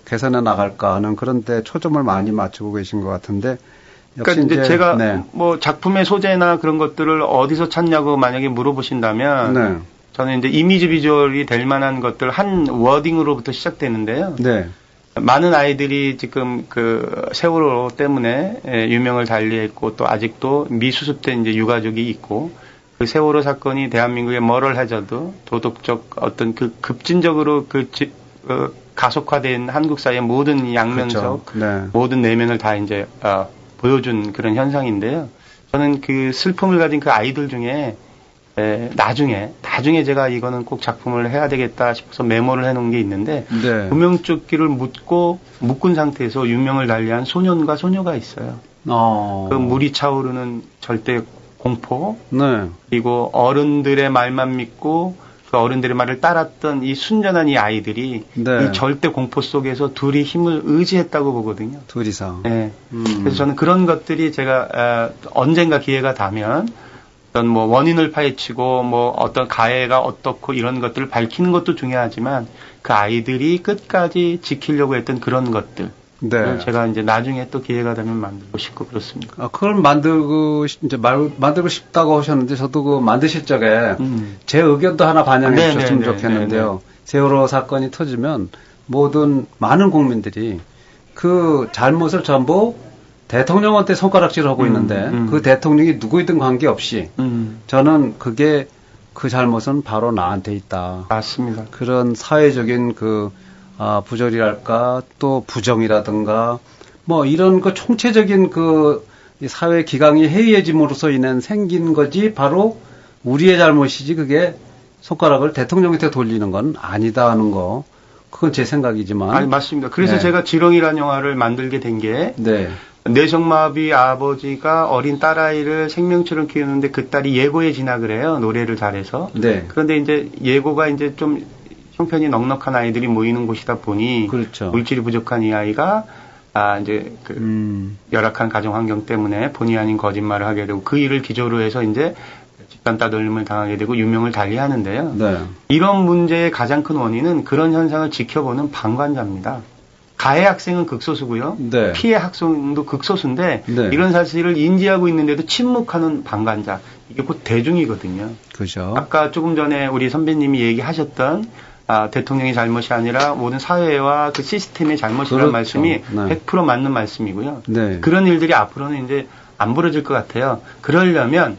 개선해 나갈까 하는 그런 데 초점을 많이 맞추고 계신 것 같은데. 그러니까 이제 제가 뭐 작품의 소재나 그런 것들을 어디서 찾냐고 만약에 물어보신다면 저는 이제 이미지 비주얼이 될 만한 것들 한 워딩으로부터 시작되는데요. 많은 아이들이 지금 그 세월호 때문에 유명을 달리했고 또 아직도 미수습된 이제 유가족이 있고 그 세월호 사건이 대한민국의 머럴 해저드, 도덕적 어떤 그 급진적으로 가속화된 한국 사회의 모든 양면적, 모든 내면을 다 이제 보여준 그런 현상인데요. 저는 그 슬픔을 가진 그 아이들 중에 나중에 제가 이거는 꼭 작품을 해야 되겠다 싶어서 메모를 해놓은 게 있는데 구명조끼를 묶은 상태에서 유명을 달리한 소년과 소녀가 있어요. 그 물이 차오르는 절대 공포, 그리고 어른들의 말만 믿고 그 어른들의 말을 따랐던 이 순전한 이 아이들이 이 절대 공포 속에서 둘이 힘을 의지했다고 보거든요. 둘이서. 그래서 저는 그런 것들이 제가 언젠가 기회가 닿으면 어떤 뭐 원인을 파헤치고 뭐 어떤 가해가 어떻고 이런 것들을 밝히는 것도 중요하지만 그 아이들이 끝까지 지키려고 했던 그런 것들. 제가 이제 나중에 또 기회가 되면 만들고 싶고 그렇습니다. 그걸 만들고 싶다고 하셨는데 저도 그 만드실 적에 제 의견도 하나 반영해 주셨으면 좋겠는데요. 세월호 사건이 터지면 많은 국민들이 그 잘못을 전부 대통령한테 손가락질을 하고 있는데 그 대통령이 누구이든 관계없이 저는 그게 그 잘못은 바로 나한테 있다. 맞습니다. 그런 사회적인 부조리랄까 또 부정이라든가 뭐 이런 그 총체적인 사회 기강이 해이해짐으로써 인한 생긴 거지 바로 우리의 잘못이지 그게 손가락을 대통령한테 돌리는 건 아니다 하는 거 그건 제 생각이지만 맞습니다. 그래서 제가 지렁이라는 영화를 만들게 된 게 뇌성마비 아버지가 어린 딸아이를 생명처럼 키우는데 그 딸이 예고에 진학을 해요. 노래를 잘해서. 그런데 이제 예고가 이제 좀 형편이 넉넉한 아이들이 모이는 곳이다 보니 물질이 부족한 이 아이가 이제 열악한 가정 환경 때문에 본의 아닌 거짓말을 하게 되고 그 일을 기조로 해서 이제 집단 따돌림을 당하게 되고 유명을 달리하는데요. 네. 이런 문제의 가장 큰 원인은 그런 현상을 지켜보는 방관자입니다. 가해 학생은 극소수고요. 네. 피해 학생도 극소수인데 네. 이런 사실을 인지하고 있는데도 침묵하는 방관자. 이게 곧 대중이거든요. 그죠. 아까 조금 전에 우리 선배님이 얘기하셨던 대통령의 잘못이 아니라 모든 사회와 그 시스템의 잘못이라는 그렇죠. 말씀이 네. 100% 맞는 말씀이고요. 네. 그런 일들이 앞으로는 이제 안 벌어질 것 같아요. 그러려면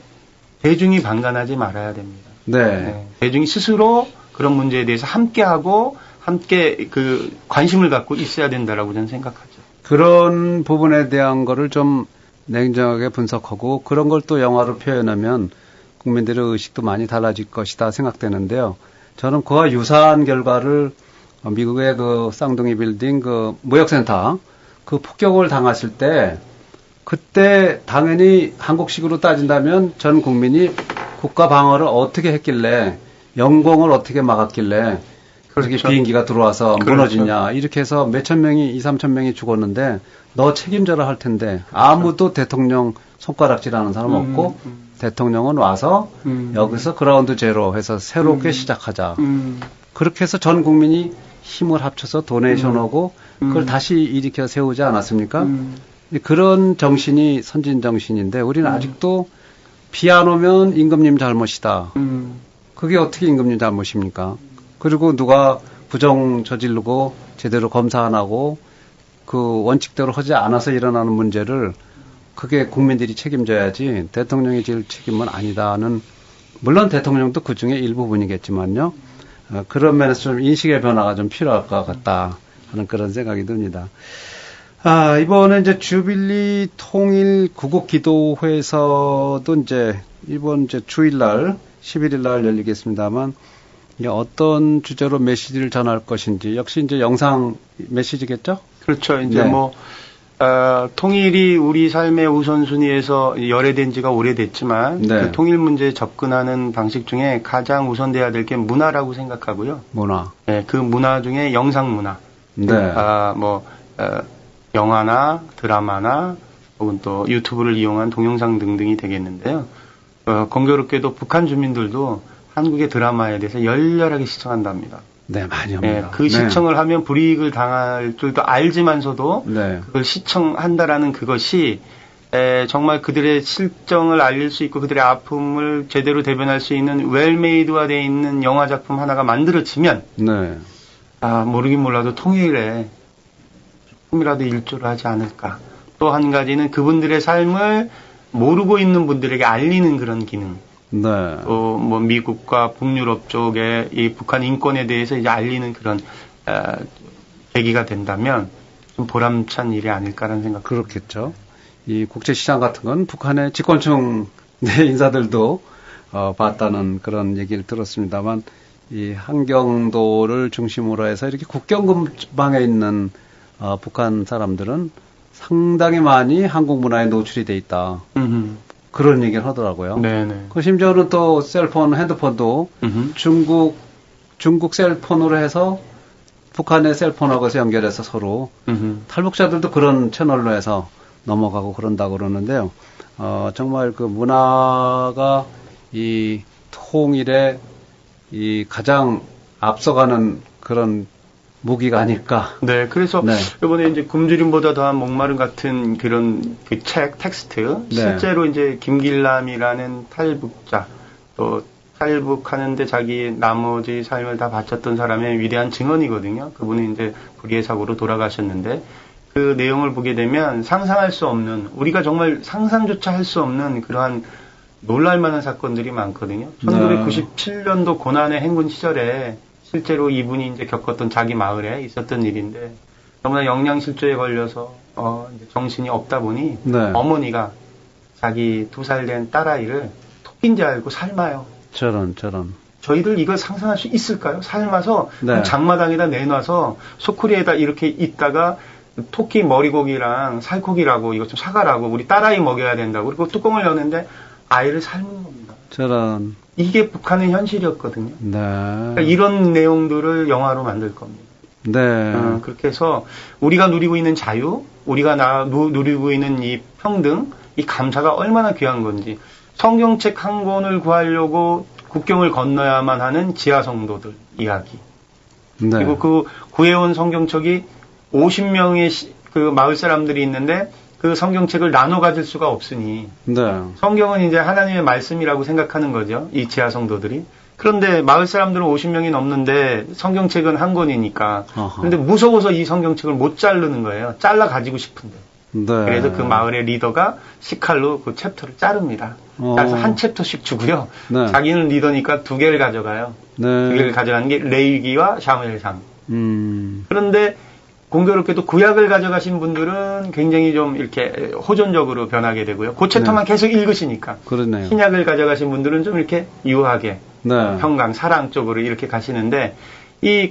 대중이 방관하지 말아야 됩니다. 네. 대중이 스스로 그런 문제에 대해서 함께하고 함께 그 관심을 갖고 있어야 된다라고 저는 생각하죠. 그런 부분에 대한 거를 좀 냉정하게 분석하고 그런 걸 또 영화로 표현하면 국민들의 의식도 많이 달라질 것이다 생각되는데요. 저는 그와 유사한 결과를 미국의 그 쌍둥이 빌딩 그 무역센터 그 폭격을 당했을 때 그때 당연히 한국식으로 따진다면 전 국민이 국가 방어를 어떻게 했길래 영공을 어떻게 막았길래 그렇게 그렇죠. 비행기가 들어와서 그렇죠. 무너지냐 이렇게 해서 몇천 명이 2,3천 명이 죽었는데 너 책임져라 할 텐데 아무도 대통령 손가락질하는 사람 없고 대통령은 와서 여기서 그라운드 제로 해서 새롭게 시작하자 그렇게 해서 전 국민이 힘을 합쳐서 도네이션하고 그걸 다시 일으켜 세우지 않았습니까? 그런 정신이 선진 정신인데 우리는 아직도 비 안 오면 임금님 잘못이다. 그게 어떻게 임금님 잘못입니까? 그리고 누가 부정 저지르고 제대로 검사 안 하고 그 원칙대로 하지 않아서 일어나는 문제를 그게 국민들이 책임져야지 대통령이 질 책임은 아니다는 물론 대통령도 그 중에 일부분이겠지만요. 그런 면에서 좀 인식의 변화가 좀 필요할 것 같다 하는 그런 생각이 듭니다. 이번에 이제 주빌리 통일 구국 기도회에서도 이제 이번 이제 주일날 11일 날 열리겠습니다만 어떤 주제로 메시지를 전할 것인지 역시 이제 영상 메시지겠죠? 그렇죠. 이제 네. 통일이 우리 삶의 우선순위에서 열애된 지가 오래됐지만 네. 그 통일 문제에 접근하는 방식 중에 가장 우선돼야 될 게 문화라고 생각하고요. 문화. 네, 그 문화 중에 영상 문화. 네. 영화나 드라마나 혹은 또 유튜브를 이용한 동영상 등등이 되겠는데요. 공교롭게도 북한 주민들도 한국의 드라마에 대해서 열렬하게 시청한답니다. 네, 많이 합니다. 그 시청을 하면 불이익을 당할 줄도 알지만서도 네. 그걸 시청한다라는 그것이 정말 그들의 실정을 알릴 수 있고 그들의 아픔을 제대로 대변할 수 있는 웰메이드화 되어 있는 영화 작품 하나가 만들어지면 네. 모르긴 몰라도 통일에 조금이라도 일조를 하지 않을까. 또 한 가지는 그분들의 삶을 모르고 있는 분들에게 알리는 그런 기능. 네. 또 미국과 북유럽 쪽에 이 북한 인권에 대해서 이제 알리는 그런 계기가 된다면 좀 보람찬 일이 아닐까라는 생각. 그렇겠죠. 이 국제시장 같은 건 북한의 집권층 인사들도 봤다는 그런 얘기를 들었습니다만 이 한경도를 중심으로 해서 이렇게 국경 근방에 있는 북한 사람들은 상당히 많이 한국 문화에 노출이 돼 있다. 그런 얘기를 하더라고요. 네네. 그 심지어는 또 셀폰, 핸드폰도 중국 셀폰으로 해서 북한의 셀폰하고 해서 연결해서 서로 탈북자들도 그런 채널로 해서 넘어가고 그런다고 그러는데요. 정말 그 문화가 이 통일에 이 가장 앞서가는 그런 무기가 아닐까. 네, 그래서 이번에 이제 굶주림보다 더한 목마름 같은 그런 그 텍스트 실제로 이제 김길남이라는 탈북자 또 탈북하는데 자기 나머지 삶을 다 바쳤던 사람의 위대한 증언이거든요. 그분이 이제 불의의 사고로 돌아가셨는데 그 내용을 보게 되면 상상할 수 없는 우리가 정말 상상조차 할 수 없는 그러한 놀랄만한 사건들이 많거든요. 1997년도 고난의 행군 시절에 실제로 이분이 이제 겪었던 자기 마을에 있었던 일인데 너무나 영양실조에 걸려서 이제 정신이 없다 보니 어머니가 자기 2살 된 딸아이를 토끼인지 알고 삶아요. 저런. 저희들 이걸 상상할 수 있을까요? 삶아서 장마당에다 내놔서 소쿠리에다 이렇게 있다가 토끼 머리고기랑 살코기라고 이것 좀 사가라고 우리 딸아이 먹여야 된다고 그리고 뚜껑을 여는데 아이를 삶은 겁니다. 저런. 이게 북한의 현실이었거든요. 네. 그러니까 이런 내용들을 영화로 만들 겁니다. 네. 그렇게 해서 우리가 누리고 있는 자유, 우리가 누리고 있는 이 평등, 이 감사가 얼마나 귀한 건지 성경책 한 권을 구하려고 국경을 건너야만 하는 지하 성도들 이야기. 네. 그리고 그 구해온 성경책이 50명의 그 마을 사람들이 있는데 그 성경책을 나눠 가질 수가 없으니 네. 성경은 이제 하나님의 말씀이라고 생각하는 거죠. 이 지하 성도들이. 그런데 마을 사람들은 50명이 넘는데 성경책은 한 권이니까. 그런데 무서워서 이 성경책을 못 자르는 거예요. 잘라 가지고 싶은데. 네. 그래서 그 마을의 리더가 식칼로 그 챕터를 자릅니다. 그래서 한 챕터씩 주고요. 네. 자기는 리더니까 2개를 가져가요. 네. 2개를 가져가는 게 레위기와 샤무엘상. 그런데 공교롭게도 구약을 가져가신 분들은 굉장히 좀 이렇게 호전적으로 변하게 되고요. 그 챕터만 네. 계속 읽으시니까. 그러네요. 신약을 가져가신 분들은 좀 이렇게 유하게 네. 평강, 사랑 쪽으로 이렇게 가시는데 이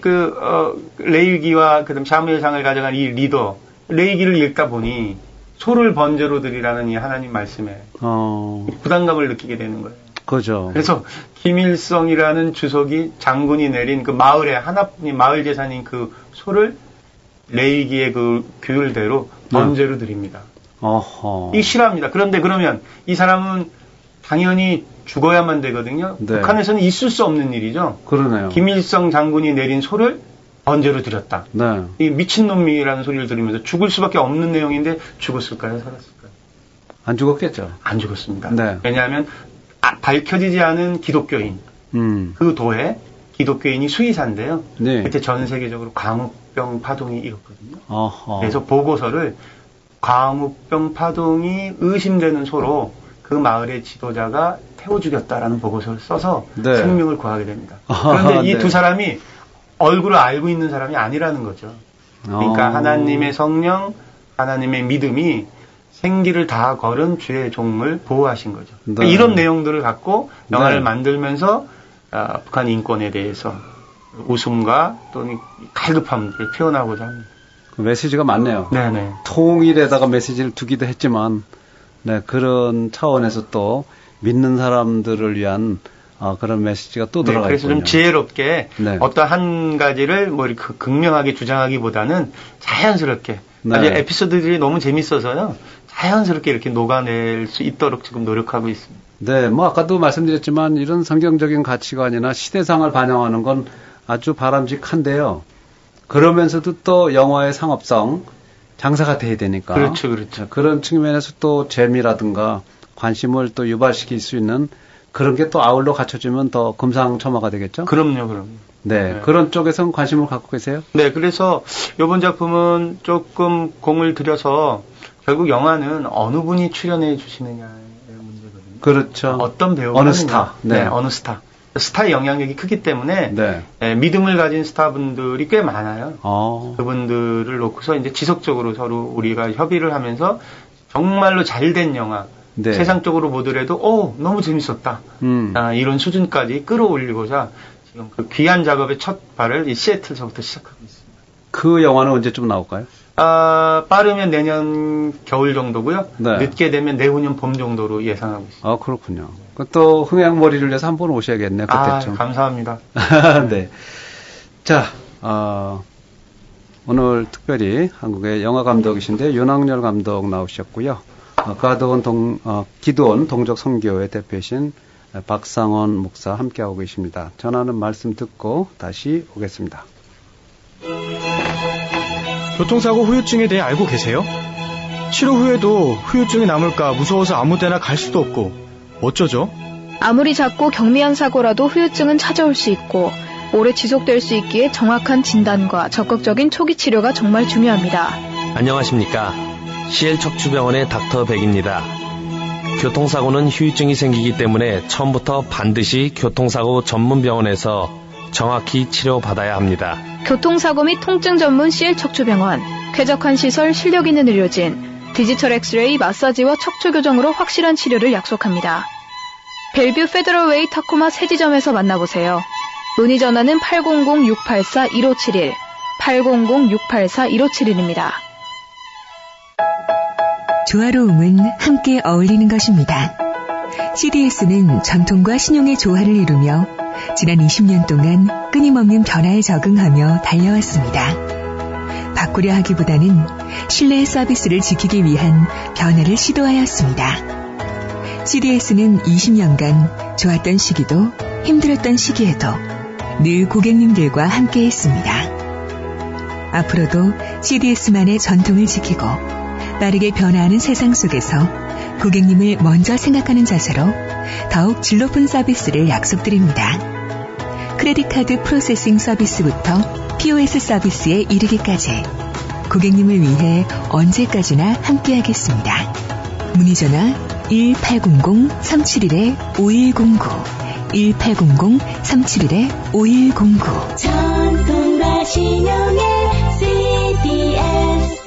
레위기와 그다음 샤무엘상을 가져간 이 리더 레위기를 읽다 보니 소를 번제로 드리라는 이 하나님 말씀에 부담감을 느끼게 되는 거예요. 그죠. 그래서 김일성이라는 주석이 장군이 내린 그 마을에 하나뿐인 마을 재산인 그 소를 레위기의 그 규율대로 번제로 드립니다. 이 싫어합니다. 그런데 그러면 이 사람은 당연히 죽어야만 되거든요. 네. 북한에서는 있을 수 없는 일이죠. 그러네요. 김일성 장군이 내린 소를 번제로 드렸다. 네. 이 미친놈이라는 소리를 들으면서 죽을 수밖에 없는 내용인데 죽었을까요? 살았을까요? 안 죽었겠죠. 안 죽었습니다. 네. 왜냐하면 밝혀지지 않은 기독교인 그 도에 기독교인이 수의사인데요. 네. 그때 전 세계적으로 광우병 파동이 일었거든요. 그래서 보고서를 광우병 파동이 의심되는 소로 그 마을의 지도자가 태워 죽였다라는 보고서를 써서 네. 생명을 구하게 됩니다. 그런데 이 두 사람이 얼굴을 알고 있는 사람이 아니라는 거죠. 그러니까 하나님의 성령, 하나님의 믿음이 생기를 다 걸은 주의 종을 보호하신 거죠. 네. 그러니까 이런 내용들을 갖고 영화를 네. 만들면서 북한 인권에 대해서 웃음과 또는 갈급함을 표현하고자 합니다. 그 메시지가 많네요. 네네. 통일에다가 메시지를 두기도 했지만 네, 그런 차원에서 또 믿는 사람들을 위한 그런 메시지가 또 들어가 있군요. 그래서 좀 지혜롭게 네. 어떤 한 가지를 뭐 이렇게 극명하게 주장하기보다는 자연스럽게 네. 아주 에피소드들이 너무 재밌어서요. 자연스럽게 이렇게 녹아낼 수 있도록 지금 노력하고 있습니다. 네, 뭐 아까도 말씀드렸지만 이런 성경적인 가치관이나 시대상을 반영하는 건 아주 바람직한데요. 그러면서도 또 영화의 상업성, 장사가 돼야 되니까. 그렇죠, 그렇죠. 그런 측면에서 또 재미라든가 관심을 또 유발시킬 수 있는 그런 게 또 아울러 갖춰지면 더 금상첨화가 되겠죠? 그럼요. 네, 네. 그런 쪽에서는 관심을 갖고 계세요? 네, 그래서 이번 작품은 조금 공을 들여서 결국 영화는 어느 분이 출연해 주시느냐의 문제거든요. 그렇죠. 어떤 배우가 어느 스타. 네, 어느 스타. 스타의 영향력이 크기 때문에 네, 믿음을 가진 스타분들이 꽤 많아요. 그분들을 놓고서 이제 지속적으로 서로 우리가 협의를 하면서 정말로 잘된 영화, 네. 세상적으로 보더라도 너무 재밌었다. 이런 수준까지 끌어올리고자 지금 그 귀한 작업의 첫 발을 이 시애틀서부터 시작하고 있습니다. 그 영화는 언제쯤 나올까요? 빠르면 내년 겨울 정도고요. 네. 늦게 되면 내후년 봄 정도로 예상하고 있습니다. 그렇군요. 또 흥행머리를 위해서 한번 오셔야겠네요. 그때쯤. 감사합니다. 네. 자, 오늘 특별히 한국의 영화 감독이신데 윤학열 감독 나오셨고요. 기도원 동족 선교회 대표이신 박상원 목사 함께하고 계십니다. 전하는 말씀 듣고 다시 오겠습니다. 교통사고 후유증에 대해 알고 계세요? 치료 후에도 후유증이 남을까 무서워서 아무 데나 갈 수도 없고 어쩌죠? 아무리 작고 경미한 사고라도 후유증은 찾아올 수 있고 오래 지속될 수 있기에 정확한 진단과 적극적인 초기 치료가 정말 중요합니다. 안녕하십니까. CL 척추병원의 닥터 백입니다. 교통사고는 후유증이 생기기 때문에 처음부터 반드시 교통사고 전문병원에서 정확히 치료받아야 합니다. 교통사고 및 통증 전문 CL 척추병원, 쾌적한 시설, 실력 있는 의료진, 디지털 엑스레이, 마사지와 척추 교정으로 확실한 치료를 약속합니다. 벨뷰 페더럴웨이 타코마 새 지점에서 만나보세요. 문의 전화는 800-684-1571, 800-684-1571입니다. 조화로움은 함께 어울리는 것입니다. CDS는 전통과 신용의 조화를 이루며 지난 20년 동안 끊임없는 변화에 적응하며 달려왔습니다. 바꾸려 하기보다는 신뢰의 서비스를 지키기 위한 변화를 시도하였습니다. CDS는 20년간 좋았던 시기도 힘들었던 시기에도 늘 고객님들과 함께 했습니다. 앞으로도 CDS만의 전통을 지키고 빠르게 변화하는 세상 속에서 고객님을 먼저 생각하는 자세로 더욱 질 높은 서비스를 약속드립니다. 크레딧카드 프로세싱 서비스부터 POS 서비스에 이르기까지 고객님을 위해 언제까지나 함께하겠습니다. 문의전화 1800-371-5109 1800-371-5109 전통과 신용의 CDS.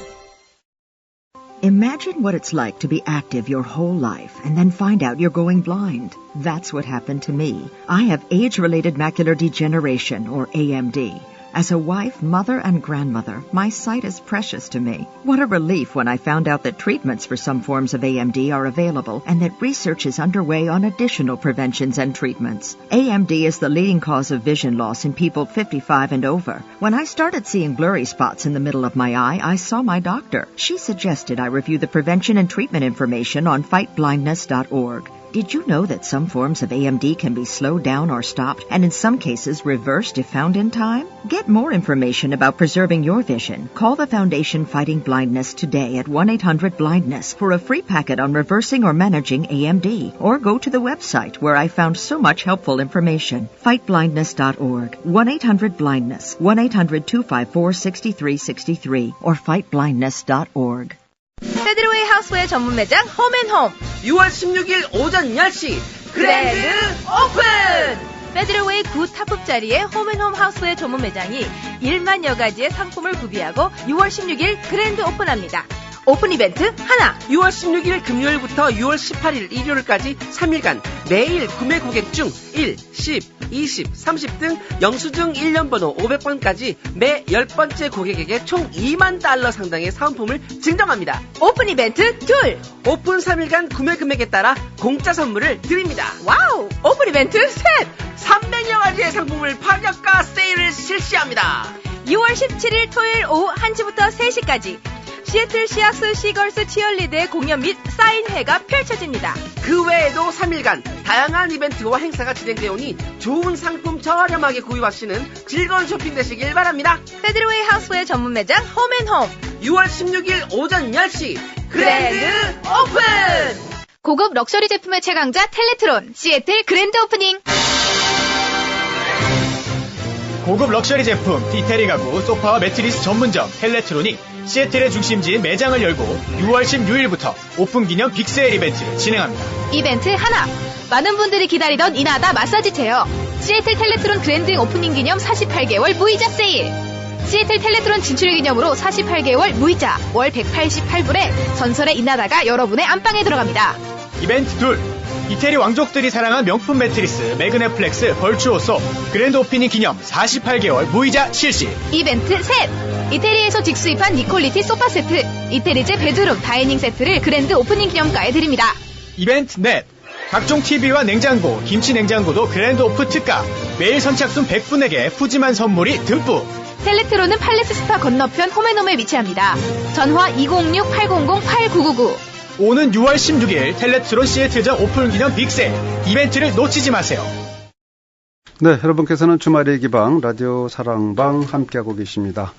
Imagine what it's like to be active your whole life and then find out you're going blind. That's what happened to me. I have age-related macular degeneration, or AMD. As a wife, mother, and grandmother, my sight is precious to me. What a relief when I found out that treatments for some forms of AMD are available and that research is underway on additional preventions and treatments. AMD is the leading cause of vision loss in people 55 and over. When I started seeing blurry spots in the middle of my eye, I saw my doctor. She suggested I review the prevention and treatment information on fightblindness.org. Did you know that some forms of AMD can be slowed down or stopped, and in some cases reversed if found in time? Get more information about preserving your vision. Call the Foundation Fighting Blindness today at 1-800-BLINDNESS for a free packet on reversing or managing AMD. Or go to the website where I found so much helpful information. Fightblindness.org, 1-800-BLINDNESS, 1-800-254-6363, or fightblindness.org. 페드로웨이 하우스웨어 전문 매장 홈앤홈 6월 16일 오전 10시 그랜드 오픈! 페드로웨이 9탑급짜리의 홈앤홈 하우스웨어 전문 매장이 1만여 가지의 상품을 구비하고 6월 16일 그랜드 오픈합니다. 오픈 이벤트 하나! 6월 16일 금요일부터 6월 18일 일요일까지 3일간 매일 구매 고객 중 1, 10, 20, 30 등 영수증 1년 번호 500번까지 매 10번째 고객에게 총 2만 달러 상당의 사은품을 증정합니다. 오픈 이벤트 둘! 오픈 3일간 구매 금액에 따라 공짜 선물을 드립니다. 와우! 오픈 이벤트 셋! 300여 가지의 상품을 파격가 세일을 실시합니다. 6월 17일 토요일 오후 1시부터 3시까지 시애틀 시악스 시걸스 치얼리드의 공연 및 사인회가 펼쳐집니다. 그 외에도 3일간 다양한 이벤트와 행사가 진행되어 오니 좋은 상품 저렴하게 구입하시는 즐거운 쇼핑 되시길 바랍니다. 페드로웨이 하우스웨어 전문 매장 홈앤홈 6월 16일 오전 10시 그랜드 오픈! 고급 럭셔리 제품의 최강자 텔레트론 시애틀 그랜드 오프닝. 고급 럭셔리 제품 디테리 가구 소파와 매트리스 전문점 텔레트론이 시애틀의 중심지인 매장을 열고 6월 16일부터 오픈 기념 빅세일 이벤트를 진행합니다. 이벤트 하나! 많은 분들이 기다리던 이나다 마사지 체어 시애틀 텔레트론 그랜드 오프닝 기념 48개월 무이자 세일. 시애틀 텔레트론 진출 기념으로 48개월 무이자 월 188불에 전설의 이나다가 여러분의 안방에 들어갑니다. 이벤트 둘! 이태리 왕족들이 사랑한 명품 매트리스 매그네플렉스 벌추오소 그랜드 오프닝 기념 48개월 무이자 실시. 이벤트 셋! 이태리에서 직수입한 니콜리티 소파 세트 이태리제 베드룸 다이닝 세트를 그랜드 오프닝 기념가에 드립니다. 이벤트 넷! 각종 TV와 냉장고, 김치 냉장고도 그랜드 오프 특가. 매일 선착순 100분에게 푸짐한 선물이 듬뿍. 텔레트론은 팔레스 스파 건너편 홈앤홈에 위치합니다. 전화 206-800-8999. 오는 6월 16일 텔레트론 시애틀점 오픈 기념 빅세일 이벤트를 놓치지 마세요. 네, 여러분께서는 주말의 기방 라디오 사랑방 함께하고 계십니다.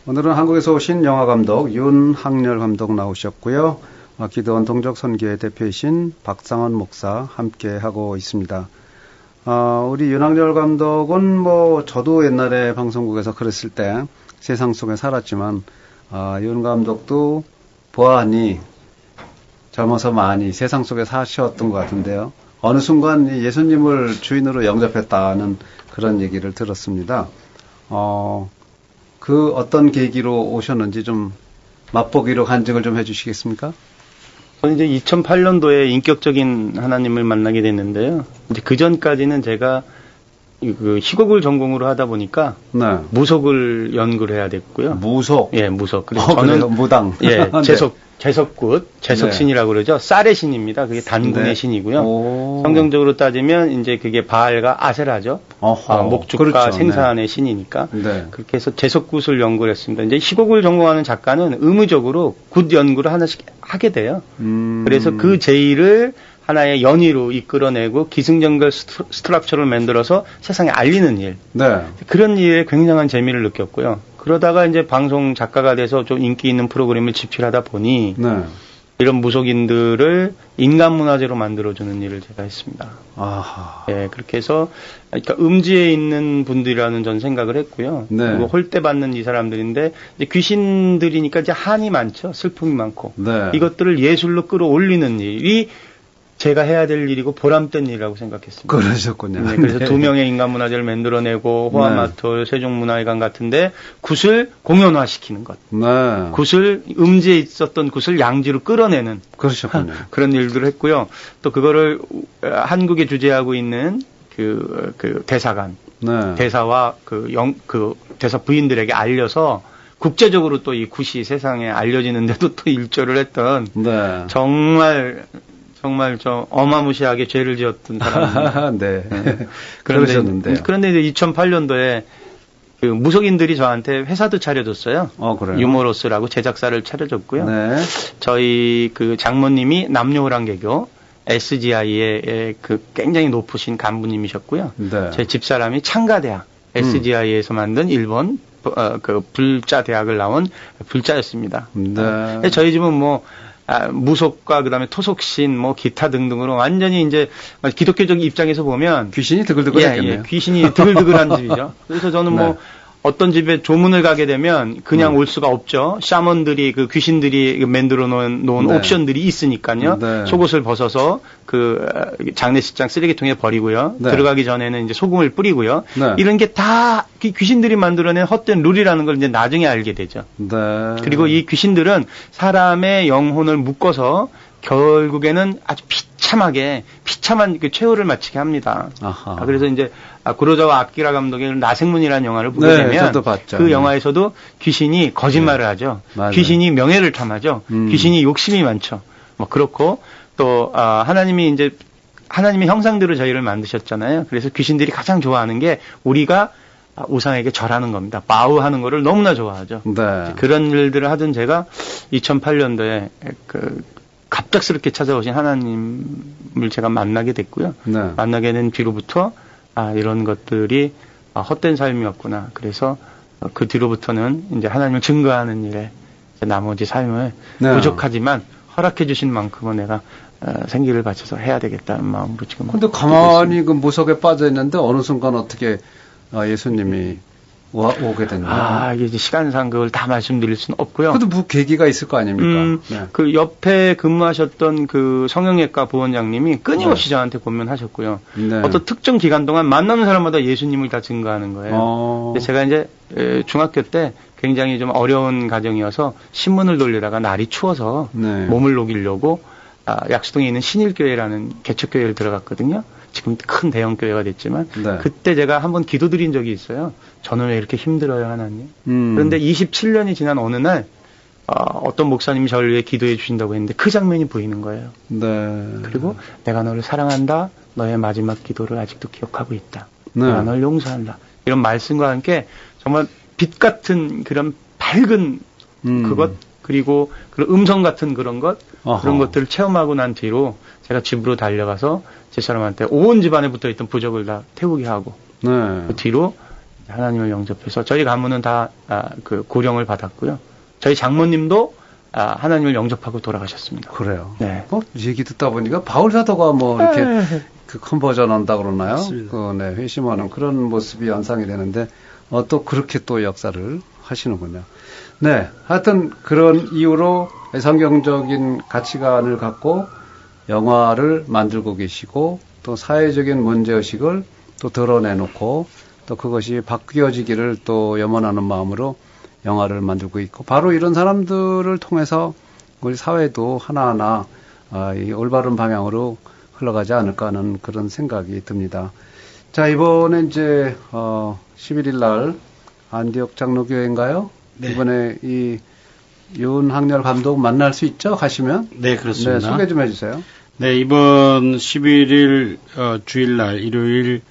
오늘은 한국에서 오신 영화감독 윤학열 감독 나오셨고요. 기도원 동족 선교회 대표이신 박상원 목사 함께하고 있습니다. 우리 윤학열 감독은 저도 옛날에 방송국에서 그랬을 때 세상 속에 살았지만 윤 감독도 보아하니 젊어서 많이 세상 속에 사셨던 것 같은데요. 어느 순간 예수님을 주인으로 영접했다는 그런 얘기를 들었습니다. 그 어떤 계기로 오셨는지 좀 맛보기로 간증을 좀 해주시겠습니까? 저는 이제 2008년도에 인격적인 하나님을 만나게 됐는데요. 이제 그 전까지는 제가 그 희곡을 전공으로 하다 보니까 네. 무속을 연구를 해야 됐고요. 무속? 예, 무속. 그래서 저는 무당. 예, 제석굿, 제석신이라고 그러죠. 쌀의 신입니다. 그게 단군의 네. 신이고요. 오. 성경적으로 따지면 이제 그게 바알과 아세라죠. 목축과 그렇죠. 생산의 네. 신이니까. 네. 그렇게 해서 제석굿을 연구를 했습니다. 이제 희곡을 전공하는 작가는 의무적으로 굿 연구를 하나씩 하게 돼요. 그래서 그 제의를 하나의 연의로 이끌어내고 기승전결 스트럭처를 만들어서 세상에 알리는 일. 네. 그런 일에 굉장한 재미를 느꼈고요. 그러다가 이제 방송 작가가 돼서 좀 인기 있는 프로그램을 집필하다 보니 네. 이런 무속인들을 인간 문화재로 만들어주는 일을 제가 했습니다. 아하. 예, 그렇게 해서 그러니까 음지에 있는 분들이라는 전 생각을 했고요. 네. 그리고 홀대받는 이 사람들인데 이제 귀신들이니까 이제 한이 많죠. 슬픔이 많고 네. 이것들을 예술로 끌어올리는 일이 제가 해야 될 일이고 보람된 일이라고 생각했습니다. 그러셨군요. 네, 그래서 네. 2명의 인간 문화재를 만들어내고 호화마톨, 세종문화회관 같은데 굿을 공연화시키는 것. 네. 굿을 음지에 있었던 굿을 양지로 끌어내는 그러셨군요. 그런 일들을 했고요. 또 그거를 한국에 주재하고 있는 그 대사관, 네. 대사와 그 대사 부인들에게 알려서 국제적으로 또 이 굿이 세상에 알려지는데도 또 일조를 했던 네. 정말 저 어마무시하게 죄를 지었던 사람입니다. 네. 네. 그러셨는데요. 그런데 이제 2008년도에 그 무속인들이 저한테 회사도 차려줬어요. 그래요? 유머로스라고 제작사를 차려줬고요. 네. 저희 그 장모님이 남녀호랑개교 SGI의 그 굉장히 높으신 간부님이셨고요. 네. 제 집사람이 창가대학 SGI에서 만든 일본 그 불자 대학을 나온 불자였습니다. 네. 저희 집은 뭐 무속과 그다음에 토속신 뭐 기타 등등으로 완전히 이제 기독교적 입장에서 보면 귀신이 드글드글했겠네요. 예, 귀신이 드글드글한 집이죠. 그래서 저는 네. 뭐 어떤 집에 조문을 가게 되면 그냥 올 수가 없죠. 샤먼들이 그 귀신들이 만들어 놓은 네. 옵션들이 있으니까요. 네. 속옷을 벗어서 그 장례식장 쓰레기통에 버리고요. 네. 들어가기 전에는 이제 소금을 뿌리고요. 네. 이런 게 다 귀신들이 만들어낸 헛된 룰이라는 걸 이제 나중에 알게 되죠. 네. 그리고 이 귀신들은 사람의 영혼을 묶어서 결국에는 아주 비참한 그 최후를 마치게 합니다. 아하. 그래서 이제 구로자와 아키라 감독의 나생문이라는 영화를 보게 네, 되면 저도 봤죠. 그 영화에서도 귀신이 거짓말을 하죠. 맞아요. 귀신이 명예를 탐하죠. 귀신이 욕심이 많죠. 뭐 그렇고 또 하나님이 형상대로 저희를 만드셨잖아요. 그래서 귀신들이 가장 좋아하는 게 우리가 우상에게 절하는 겁니다. 바우하는 거를 너무나 좋아하죠. 네. 그런 일들을 하던 제가 2008년도에 갑작스럽게 찾아오신 하나님을 제가 만나게 됐고요. 네. 만나게 된 뒤로부터 이런 것들이 헛된 삶이었구나. 그래서 그 뒤로부터는 이제 하나님을 증거하는 일에 나머지 삶을 네. 부족하지만 허락해 주신 만큼은 내가 생기를 바쳐서 해야 되겠다는 마음으로 지금. 근데 가만히 그 무속에 빠져 있는데 어느 순간 어떻게 예수님이 오게 됐나요? 이게 이제 시간상 그걸 다 말씀드릴 수는 없고요. 그래도 뭐 계기가 있을 거 아닙니까? 네. 그 옆에 근무하셨던 그 성형외과 부원장님이 끊임없이 저한테 고민하셨고요. 네. 어떤 특정 기간 동안 만나는 사람마다 예수님을 다 증거하는 거예요. 근데 제가 이제 중학교 때 굉장히 좀 어려운 가정이어서 신문을 돌리다가 날이 추워서 네. 몸을 녹이려고 약수동에 있는 신일교회라는 개척교회를 들어갔거든요. 지금 큰 대형 교회가 됐지만 네. 그때 제가 한번 기도드린 적이 있어요. 저는 왜 이렇게 힘들어요, 하나님? 그런데 27년이 지난 어느 날 어떤 목사님이 저를 위해 기도해 주신다고 했는데 그 장면이 보이는 거예요. 네. 그리고 내가 너를 사랑한다. 너의 마지막 기도를 아직도 기억하고 있다. 네. 내가 널 용서한다. 이런 말씀과 함께 정말 빛 같은 그런 밝은 그것 그리고 그런 음성 같은 그런 것 그런 것들을 체험하고 난 뒤로 제가 집으로 달려가서 제 사람한테 온 집안에 붙어있던 부적을 다 태우게 하고 네. 그 뒤로 하나님을 영접해서 저희 가문은 다 그 고령을 받았고요. 저희 장모님도 하나님을 영접하고 돌아가셨습니다. 그래요. 네. 얘기 듣다 보니까 바울 사도가 뭐 이렇게 그 컨버전 한다 그러나요? 네, 회심하는 그런 모습이 연상이 되는데 또 그렇게 또 역사를 하시는군요. 네, 하여튼 그런 이유로 성경적인 가치관을 갖고 영화를 만들고 계시고 또 사회적인 문제의식을 또 드러내놓고 또 그것이 바뀌어지기를 또 염원하는 마음으로 영화를 만들고 있고 바로 이런 사람들을 통해서 우리 사회도 하나하나 이 올바른 방향으로 흘러가지 않을까 하는 그런 생각이 듭니다. 자, 이번에 이제 11일 날 안디옥 장로교회인가요? 네. 이번에 이 윤학렬 감독 만날 수 있죠? 가시면? 네, 그렇습니다. 네, 소개 좀 해주세요. 네, 이번 11일 주일날 일요일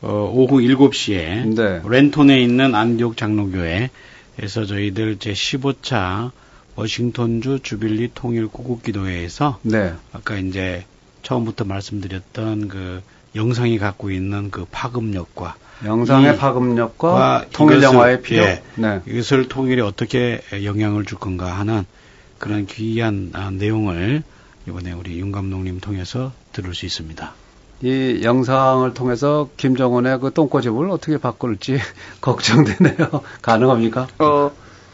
오후 7시에 네. 렌톤에 있는 안디옥 장로교회에서 저희들 제15차 워싱턴주 주빌리 통일 구국기도회에서 네. 아까 이제 처음부터 말씀드렸던 그 영상이 갖고 있는 그 파급력과 영상의 파급력과 통일 영화의 필요. 예, 네. 이것을 통일에 어떻게 영향을 줄 건가 하는 그런 귀한 내용을 이번에 우리 윤 감독님 통해서 들을 수 있습니다. 이 영상을 통해서 김정은의 그 똥꼬집을 어떻게 바꿀지 걱정되네요. 가능합니까?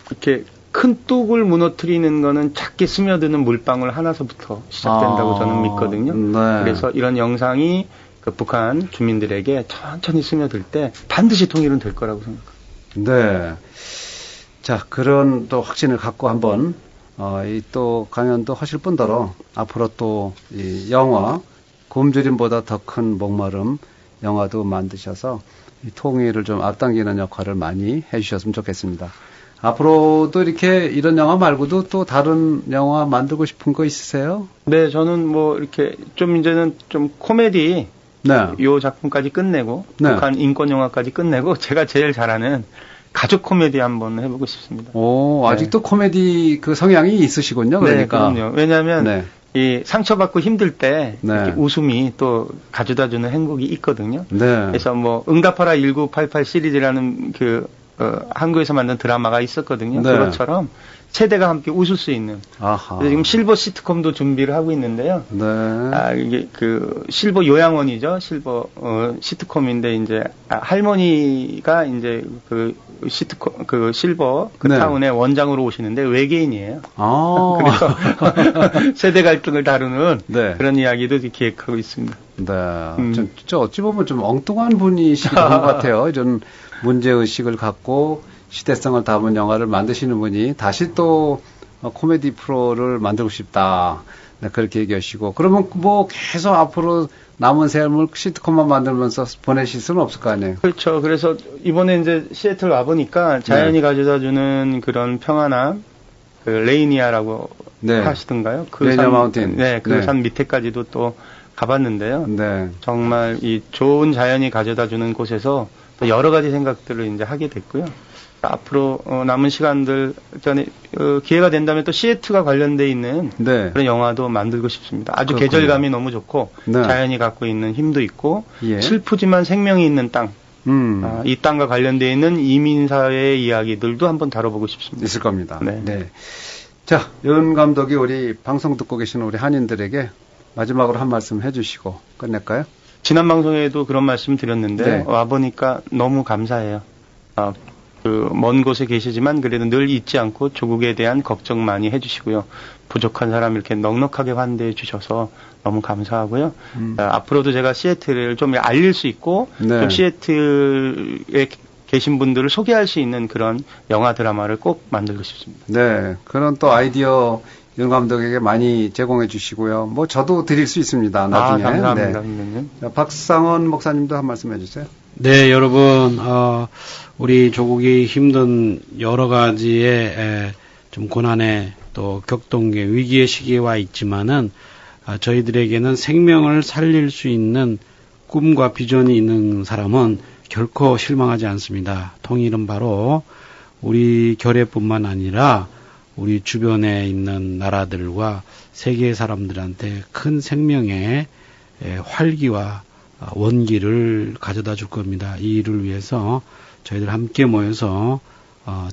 이렇게 큰 뚝을 무너뜨리는 거는 작게 스며드는 물방울 하나서부터 시작된다고 저는 믿거든요. 네. 그래서 이런 영상이 그 북한 주민들에게 천천히 스며들 때 반드시 통일은 될 거라고 생각합니다. 네. 자, 그런 또 확신을 갖고 한번 이 또 강연도 하실 뿐더러 앞으로 또 이 영화 굶주림보다 더 큰 목마름 영화도 만드셔서 이 통일을 좀 앞당기는 역할을 많이 해주셨으면 좋겠습니다. 앞으로도 이렇게 이런 영화 말고도 또 다른 영화 만들고 싶은 거 있으세요? 네, 저는 뭐 이렇게 좀 이제는 좀 코미디 요 작품까지 끝내고 북한 인권 영화까지 끝내고 제가 제일 잘하는 가족 코미디 한번 해보고 싶습니다. 오, 아직도 코미디 그 성향이 있으시군요. 그러니까. 네, 그럼요. 왜냐하면 이 상처받고 힘들 때 이렇게 웃음이 또 가져다주는 행복이 있거든요. 그래서 뭐 응답하라 1988 시리즈라는 그 한국에서 만든 드라마가 있었거든요. 그것처럼 세대가 함께 웃을 수 있는. 그래서 지금 실버 시트콤도 준비를 하고 있는데요. 이게 그 실버 요양원이죠. 실버 시트콤인데 이제 할머니가 이제 그 시트콤 그 실버 그 타운의 원장으로 오시는데 외계인이에요. 그래서 세대 갈등을 다루는 그런 이야기도 기획하고 있습니다. 네. 진짜 어찌 보면 좀 엉뚱한 분이신 것 같아요. 이런 문제의식을 갖고 시대성을 담은 영화를 만드시는 분이 다시 또 코미디 프로를 만들고 싶다. 네, 그렇게 얘기하시고. 그러면 뭐 계속 앞으로 남은 삶을 시트콤만 만들면서 보내실 수는 없을 거 아니에요? 그렇죠. 그래서 이번에 이제 시애틀 와보니까 자연이 가져다주는 그런 평안함, 그 레이니아라고 하시던가요? 레이니아 마운틴. 네, 그 산 밑에까지도 또 가봤는데요. 정말 이 좋은 자연이 가져다주는 곳에서 또 여러 가지 생각들을 이제 하게 됐고요. 앞으로 남은 시간들 전에 기회가 된다면 또 시애틀과 관련돼 있는 그런 영화도 만들고 싶습니다. 아주 그렇군요. 계절감이 너무 좋고 자연이 갖고 있는 힘도 있고 슬프지만 생명이 있는 땅. 이 땅과 관련돼 있는 이민사회의 이야기들도 한번 다뤄보고 싶습니다. 있을 겁니다. 네. 자, 윤 감독이 우리 방송 듣고 계시는 우리 한인들에게 마지막으로 한 말씀 해주시고 끝낼까요? 지난 방송에도 그런 말씀 드렸는데 와보니까 너무 감사해요. 그 먼 곳에 계시지만 그래도 늘 잊지 않고 조국에 대한 걱정 많이 해주시고요. 부족한 사람 이렇게 넉넉하게 환대해 주셔서 너무 감사하고요. 앞으로도 제가 시애틀을 좀 알릴 수 있고 좀 시애틀에 계신 분들을 소개할 수 있는 그런 영화 드라마를 꼭 만들고 싶습니다. 네, 그런 또 아이디어 윤 감독에게 많이 제공해 주시고요. 뭐 저도 드릴 수 있습니다. 나중에. 감사합니다. 자, 박상원 목사님도 한 말씀 해주세요. 네, 여러분, 우리 조국이 힘든 여러 가지의 좀 고난의 또 격동의 위기의 시기에 와 있지만은 저희들에게는 생명을 살릴 수 있는 꿈과 비전이 있는 사람은 결코 실망하지 않습니다. 통일은 바로 우리 결의뿐만 아니라 우리 주변에 있는 나라들과 세계의 사람들한테 큰 생명의 활기와 원기를 가져다 줄 겁니다. 이 일을 위해서 저희들 함께 모여서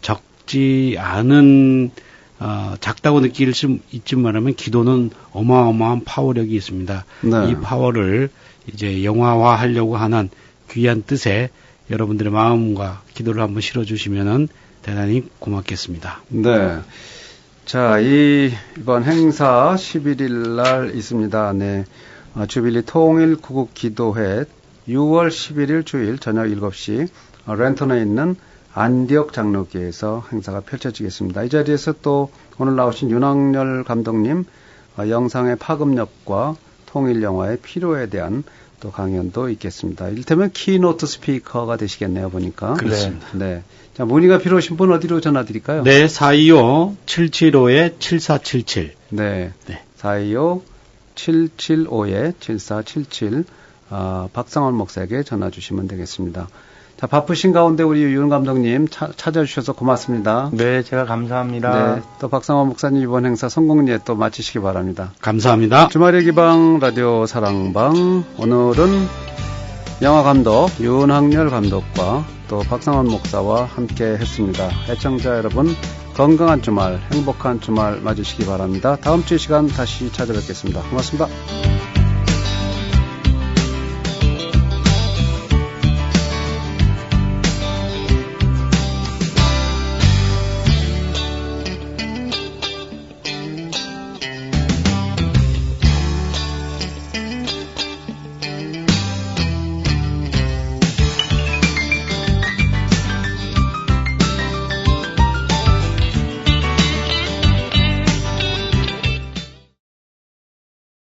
적지 않은 작다고 느낄 수 있지만 기도는 어마어마한 파워력이 있습니다. 이 파워를 이제 영화화하려고 하는 귀한 뜻에 여러분들의 마음과 기도를 한번 실어주시면은 대단히 고맙겠습니다. 네. 자, 이번 행사 11일 날 있습니다. 네. 주빌리 통일 구국 기도회 6월 11일 주일 저녁 7시 랜턴에 있는 안디옥 장로교에서 행사가 펼쳐지겠습니다. 이 자리에서 또 오늘 나오신 윤학열 감독님 영상의 파급력과 통일 영화의 필요에 대한 또 강연도 있겠습니다. 이를테면 키노트 스피커가 되시겠네요, 보니까. 그렇습니다. 네. 자, 문의가 필요하신 분 어디로 전화 드릴까요? 네, 425-775-7477. 네. 425-775-7477. 박상원 목사에게 전화 주시면 되겠습니다. 자, 바쁘신 가운데 우리 윤 감독님 찾아주셔서 고맙습니다. 네, 제가 감사합니다. 네, 또 박상원 목사님 이번 행사 성공리에 또 마치시기 바랍니다. 감사합니다. 주말의 기방 라디오 사랑방, 오늘은 영화 감독 윤학열 감독과 또 박상원 목사와 함께 했습니다. 애청자 여러분, 건강한 주말, 행복한 주말 맞으시기 바랍니다. 다음 주 이 시간 다시 찾아뵙겠습니다. 고맙습니다.